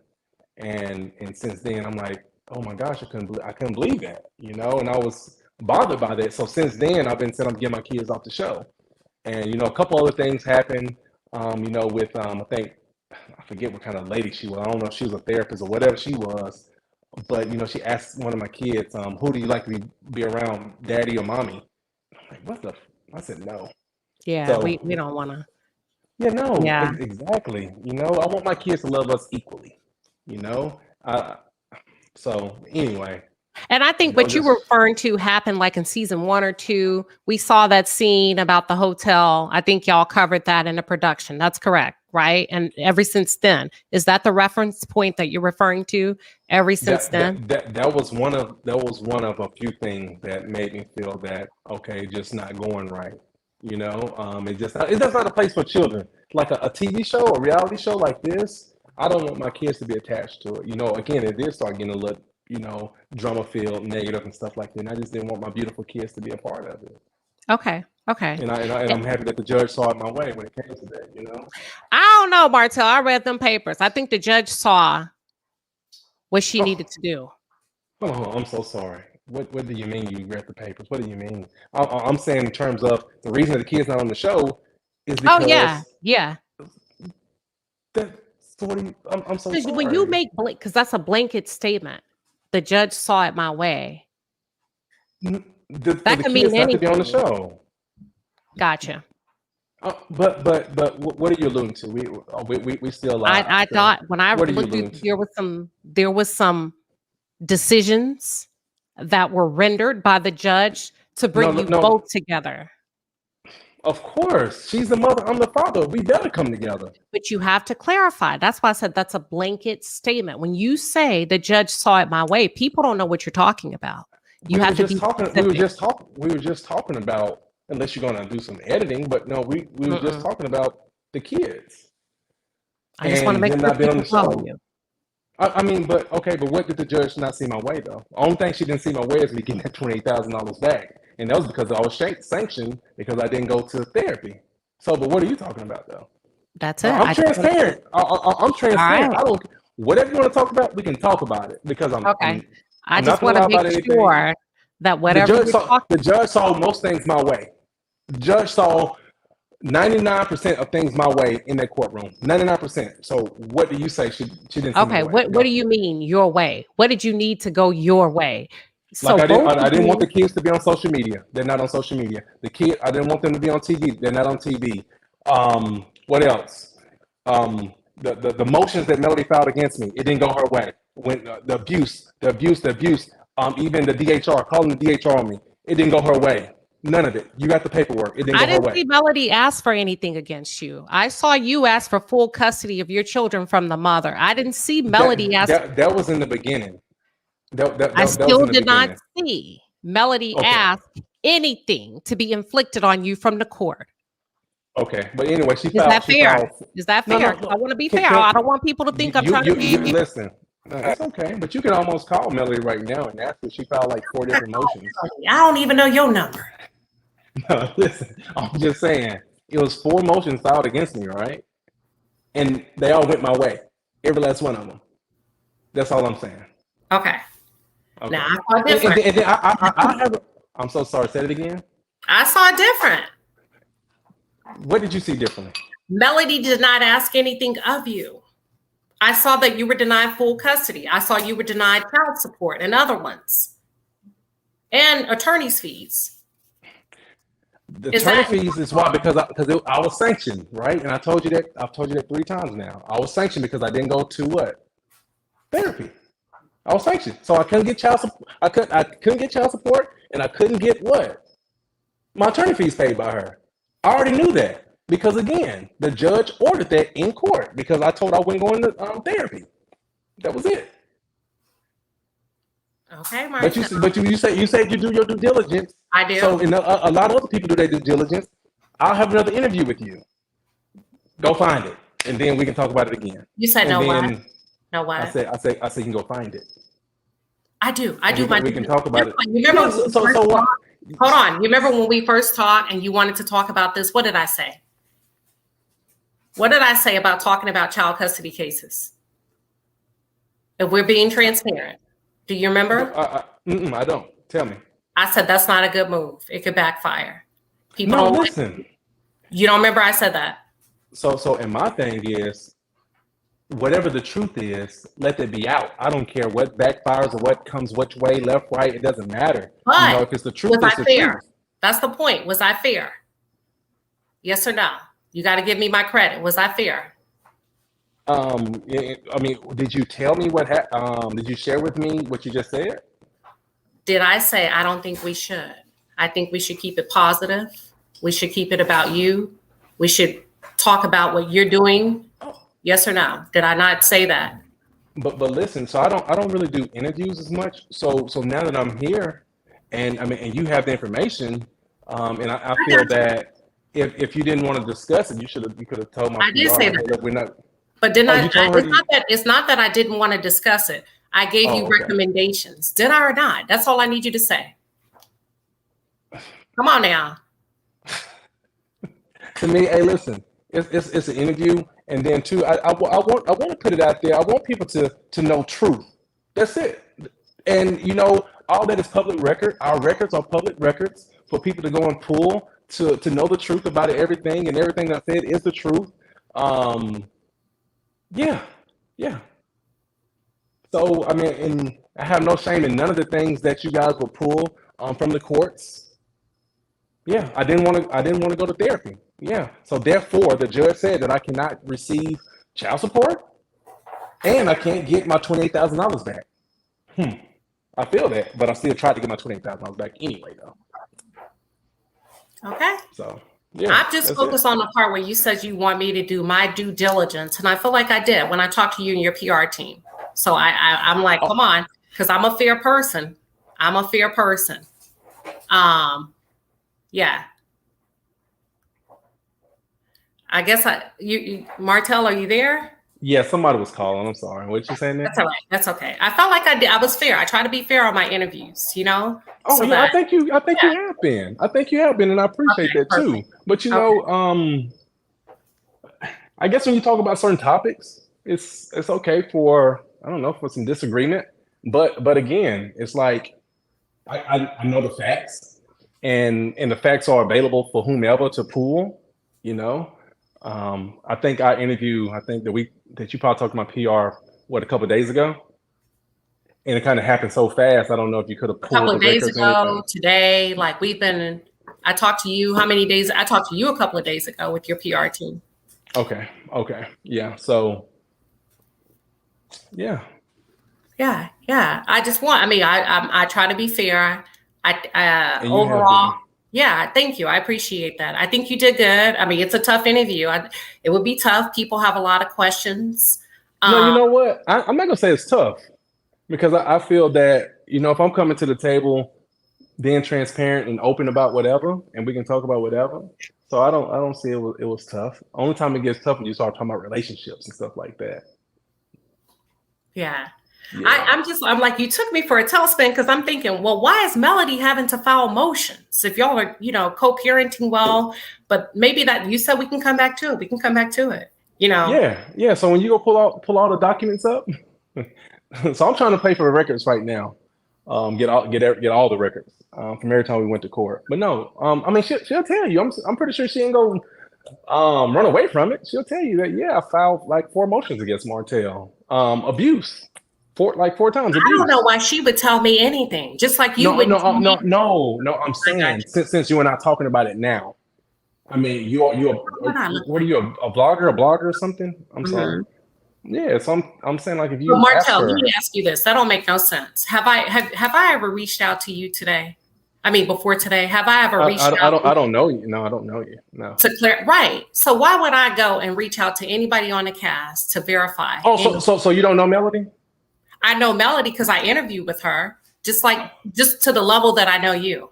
and since then I'm like, oh my gosh, I couldn't believe that, and I was bothered by that. So since then I've been saying I'm getting my kids off the show, and a couple other things happened, with I think I forget what kind of lady she was. I don't know if she was a therapist or whatever she was, but she asked one of my kids, who do you like to be around, daddy or mommy? I'm like, what the? I said no. Yeah, we So don't want to. yeah, no, Yeah. exactly. I want my kids to love us equally. You know, uh, so anyway, And I think what you were just referring to happened like in season 1 or 2. We saw that scene about the hotel. I think y'all covered that in the production. That's correct, right? And ever since then, is that the reference point that you're referring to? Ever since that then? that that that was one of a few things that made me feel that okay, just not going right. It's just not a place for children. Like a TV show, a reality show like this, I don't want my kids to be attached to it. Again, it did start getting a little, drama filled, negative and stuff like that. And I just didn't want my beautiful kids to be a part of it. Okay. Okay. And Eh, I'm happy that the judge saw it my way when it came to that. I don't know, Martell. I read them papers. I think the judge saw what she Oh, needed to do. I'm so sorry. What do you mean you read the papers? What do you mean? I'm saying in terms of the reason the kid's not on the show is Oh, yeah. because Yeah. that sort of, I'm so Because when you sorry. make, because that's a blanket statement, the judge saw it my way. For That the could mean kids not to be on the anything. show. Gotcha. But what are you alluding to? We still alive. I So thought when I what are you looked through, alluding to? there was some decisions that were rendered by the judge to No, bring no, you no. both together. Of course, she's the mother. I'm the father. We better come together. But you have to clarify. That's why I said that's a blanket statement. When you say the judge saw it my way, people don't know what you're talking about. You We were have to just be talking. specific. We were just talking about. Unless you're gonna do some editing, but no, we were just Mm-mm. talking about the kids I just want to and make them sure not being on people the follow show. you. I mean, but okay, but what did the judge not see my way though? The only thing she didn't see my way is me getting that $28,000 back, and that was because I was sanctioned because I didn't go to therapy. So, but what are you talking about though? That's it. I'm I just want to. transparent. I'm All transparent. right. I don't whatever you want to talk about. We can talk about it because Okay. I I'm not just gonna want to lie make about anything. sure that whatever you're talking. The judge saw most things my way. Judge saw 99% of things my way in that courtroom. 99%. So what do you say? She didn't see my Okay, way. what do you mean your way? What did you need to go your way? So Like both I of didn't want you, the kids to be on social media. They're not on social media. I didn't want them to be on TV. They're not on TV. What else? The motions that Melody filed against me, it didn't go her way. When the abuse, even the DHR, calling the DHR on me, it didn't go her way. None of it. You got the paperwork. It didn't I go her didn't way. see Melody ask for anything against you. I saw you ask for full custody of your children from the mother. I didn't see Melody ask. That was in the beginning. I That was still in the did not beginning. see Melody Okay. ask anything to be inflicted on you from the court. Okay. But anyway, Is that she fair? filed. Is that No, fair? no, 'Cause I no. want to be Can, fair. can, I don't want people to think I'm trying to you be. listen. It's okay, but you can almost call Melody right now and ask her. She filed like 4 different motions. I don't even know your number. No, listen, I'm just saying it was 4 motions filed against me, right? And they all went my way, every last one of them. That's all I'm saying. Okay. Okay. Now I saw different. And then I have. I'm so sorry. Say it again. I saw different. What did you see differently? Melody did not ask anything of you. I saw that you were denied full custody. I saw you were denied child support and other ones, and attorney's fees. The attorney fees is why because I was sanctioned, right? And I've told you that 3 times now. I was sanctioned because I didn't go to what? Therapy. I was sanctioned, so I couldn't get child support. I couldn't get child support, and I couldn't get what? My attorney fees paid by her. I already knew that because again, the judge ordered that in court because I told I wasn't going to therapy. That was it. Okay, Martell. But you said you do your due diligence. I do. So and a lot of other people do their due diligence. I'll have another interview with you. Go find it, and then we can talk about it again. You said and no then what? No what? I said you can go find it. I do. We can talk about it. You remember? Yeah, so what? Hold on. You remember when we first talked and you wanted to talk about this? What did I say? What did I say about talking about child custody cases? If we're being transparent, do you remember? I don't. Tell me. I said that's not a good move. It could backfire. People No, don't listen. You don't remember I said that? So, and my thing is, whatever the truth is, let it be out. I don't care what backfires or what comes which way, left, right. It doesn't matter. But if it's the truth, was it's I the fair? truth. That's the point. Was I fair? Yes or no? You got to give me my credit. Was I fair? I mean, did you tell me what happened? Did you share with me what you just said? Did I say I don't think we should? I think we should keep it positive. We should keep it about you. We should talk about what you're doing. Yes or no? Did I not say that? But listen, so I don't really do interviews as much. So now that I'm here, and I mean, and you have the information, and I feel that if you didn't want to discuss it, you could have told my I did PR, say hey, that. look, we're not. But didn't I? You told her It's not that I didn't want to discuss it. I gave you okay. recommendations. Did I or not? That's all I need you to say. Come on now. To me, hey, listen, it's an interview, and then too, I want to put it out there. I want people to know truth. That's it. And you know, all that is public record. Our records are public records for people to go and pull to know the truth about everything, and everything I said is the truth. Yeah. So I mean, and I have no shame in none of the things that you guys will pull from the courts. Yeah, I didn't want to go to therapy. Yeah, so therefore the judge said that I cannot receive child support, and I can't get my $28,000 back. I feel that, but I still tried to get my $28,000 back anyway, though. Okay. So yeah, I'm just focused on the part where you said you want me to do my due diligence, and I feel like I did when I talked to you and your PR team. So I'm like, come on, because I'm a fair person. Yeah. I guess you Martell, are you there? Yeah, somebody was calling. I'm sorry. What you saying there? That's all right. That's okay. I felt like I did. I was fair. I try to be fair on my interviews, you know? Oh so yeah, I think you have been. I think you have been, and I appreciate that too. But you know, I guess when you talk about certain topics, it's okay for, I don't know, for some disagreement. But again, it's like I know the facts. and the facts are available for whomever to pull, you know. I think I think the week that you probably talked to my PR, a couple of days ago, and it kind of happened so fast. I don't know if you could have A pulled couple the of days records or anything. ago, today, like I talked to you, how many days? I talked to you a couple of days ago with your PR team. Okay. Yeah. So, yeah. Yeah. I just I try to be fair. And you have Overall, been. yeah, thank you. I appreciate that. I think you did good. I mean, it's a tough interview. It would be tough. People have a lot of questions. No, you know what? I'm not gonna say it's tough because I feel that, if I'm coming to the table being transparent and open about whatever, and we can talk about whatever. So I don't see it was tough. Only time it gets tough when you start talking about relationships and stuff like that. Yeah. Yeah. I'm like, you took me for a tailspin because I'm thinking, well, why is Melody having to file motions if y'all are, co-parenting well? But maybe that you said we can come back to it. We can come back to it. Yeah. So when you go pull all the documents up, so I'm trying to pay for the records right now. Get all the records from every time we went to court. But no, I mean she'll tell you. I'm pretty sure she ain't gonna run away from it. She'll tell you that I filed like 4 motions against Martell. Abuse. 4 times abuse. I don't know why she would tell me anything. Just like you would. No. I'm saying since you and I talking about it now. I mean, what are you, a vlogger, or something? I'm sorry. Yeah, so I'm saying like if you Martell, let me ask you this. That don't make no sense. Have I ever reached out to you today? I mean, before today, have I ever reached out? I don't know you. No, I don't know you. No. Right. So why would I go and reach out to anybody on the cast to verify? Oh, so you don't know Melody? I know Melody because I interviewed with her, just to the level that I know you.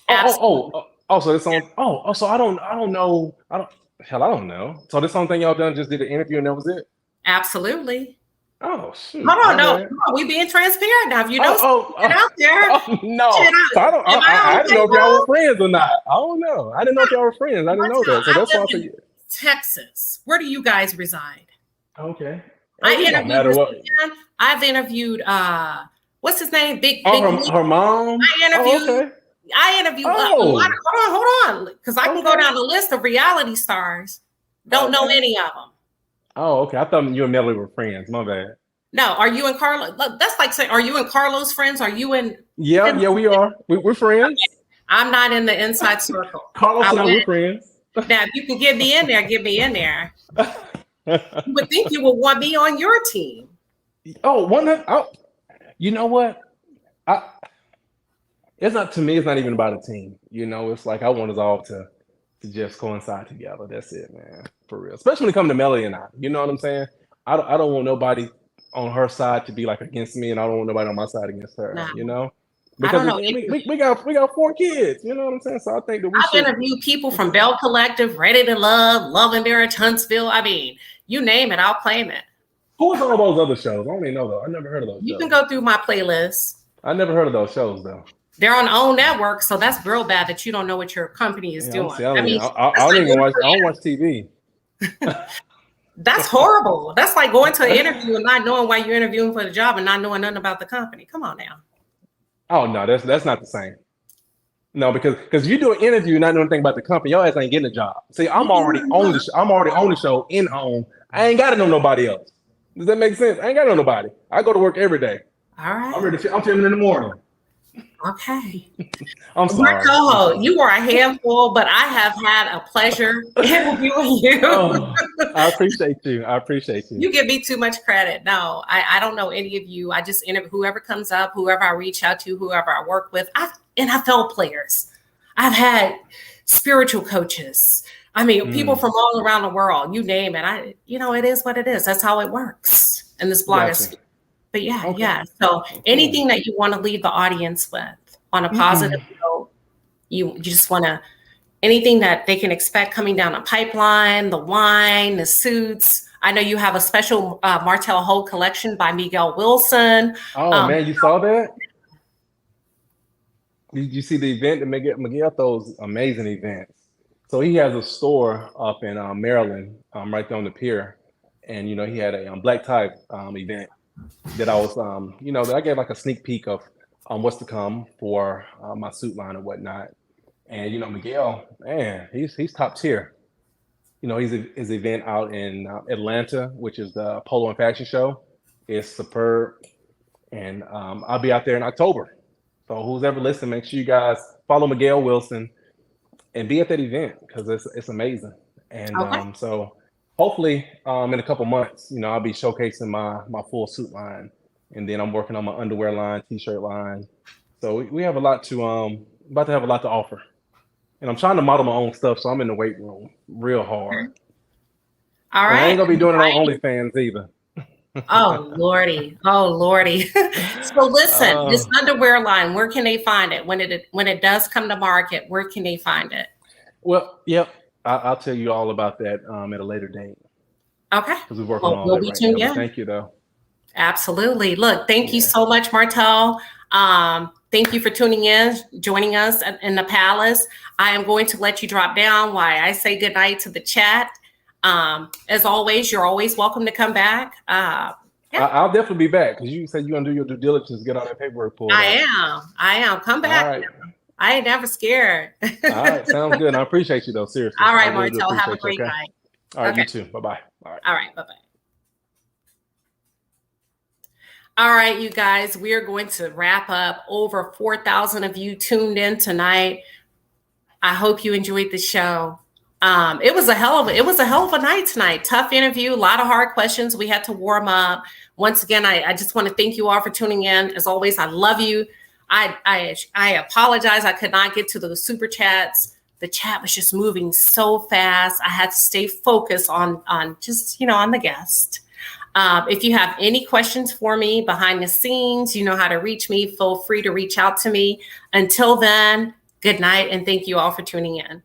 So this on. So I don't know. I don't know. So this only thing y'all done just did an interview and that was it. Absolutely. Oh shoot! Hold on, no, we being transparent now. If you know get out there. No, so I didn't know if y'all were friends or not. I don't know. I didn't know if y'all were friends. I didn't know that. So that's why I said Texas. Where do you guys reside? Okay. I've interviewed what's his name? Big her mom. I interviewed hold on, because I can go down the list of reality stars. Don't know any of them. Oh, okay. I thought you and Melody were friends. My bad. No, are you and Carlos? That's like saying, are you and Carlos friends? Are you in? Yeah, we are. We're friends. Okay. I'm not in the inside circle. Carlos and I, we're friends. Now, if you can get me in there, get me in there. You would think you would want me on your team. You know what? It's not, to me, it's not even about a team. It's like I want us all to just coincide together. That's it, man. For real. Especially when it comes to Melody and I. You know what I'm saying? I don't want nobody on her side to be like against me, and I don't want nobody on my side against her. Nah. Because we got 4 kids. You know what I'm saying? So I think that I've interviewed people from Bell Collective, Ready to Love and Barrett, Huntsville. I mean, you name it, I'll claim it. Who is all those other shows? I don't even know though. I never heard of those. You can go through my playlist. I never heard of those shows though. They're on OWN network, so that's real bad that you don't know what your company is doing. I don't watch TV. That's horrible. That's like going to an interview and not knowing why you're interviewing for the job and not knowing nothing about the company. Come on now. Oh no, that's not the same. No, because if you do an interview and not know anything about the company, your ass ain't getting a job. See, I'm already on the show in OWN. I ain't gotta know nobody else. Does that make sense? I ain't gotta know nobody. I go to work every day. All right. I'm filming in the morning. Okay. I'm sorry. Martell Holt, you are a handful, but I have had a pleasure interviewing you. I appreciate you. You give me too much credit. No, I don't know any of you. I just interview whoever comes up, whoever I reach out to, whoever I work with. NFL players. I've had spiritual coaches. I mean, people from all around the world. You name it. It is what it is. That's how it works in this blog. Gotcha. But yeah. So anything that you want to leave the audience with on a positive note, you just want to, anything that they can expect coming down the pipeline, the wine, the suits. I know you have a special Martell Holt collection by Miguel Wilson. Oh man, you saw that? Did you see the event that Miguel throws amazing events? So he has a store up in Maryland, right there on the pier. And, he had a black tie event that I was, that I gave like a sneak peek of what's to come for my suit line and whatnot. And Miguel, man, he's top tier. His event out in Atlanta, which is the Polo and Fashion Show, is superb. And I'll be out there in October. So who's ever listening, make sure you guys follow Miguel Wilson and be at that event because it's amazing. And Okay. so hopefully in a couple months, I'll be showcasing my full suit line, and then I'm working on my underwear line, t-shirt line. So we have a lot to about to have a lot to offer. And I'm trying to model my own stuff, so I'm in the weight room real hard. All And I ain't right. gonna be doing it on OnlyFans either. Oh Lordy. Oh Lordy. So listen, this underwear line, where can they find it? When it does come to market, where can they find it? Well, yep. I'll tell you all about that at a later date Okay. because we're working Well, on all we'll that be right now. tuned But in. thank you, though. Absolutely. Look, thank you Yeah. so much, Martell. Thank you for tuning in, joining us in the Palace. I am going to let you drop down while I say goodnight to the chat. As always, you're always welcome to come back. Yeah. I'll definitely be back because you said you're gonna do your due diligence, get all that paperwork pulled out. I am. Come back. All right. I ain't never scared. All right, sounds good. I appreciate you though, seriously. All right, I really do Martell. Have a appreciate great you, okay? night. All right, Okay. you too. Bye-bye. All right. All right. Bye-bye. All right, you guys, we are going to wrap up. Over 4,000 of you tuned in tonight. I hope you enjoyed the show. It was a hell of a night tonight. Tough interview, a lot of hard questions. We had to warm up. Once again, I just want to thank you all for tuning in. As always, I love you. I apologize. I could not get to the super chats. The chat was just moving so fast. I had to stay focused on just on the guest. If you have any questions for me behind the scenes, you know how to reach me. Feel free to reach out to me. Until then, good night, and thank you all for tuning in.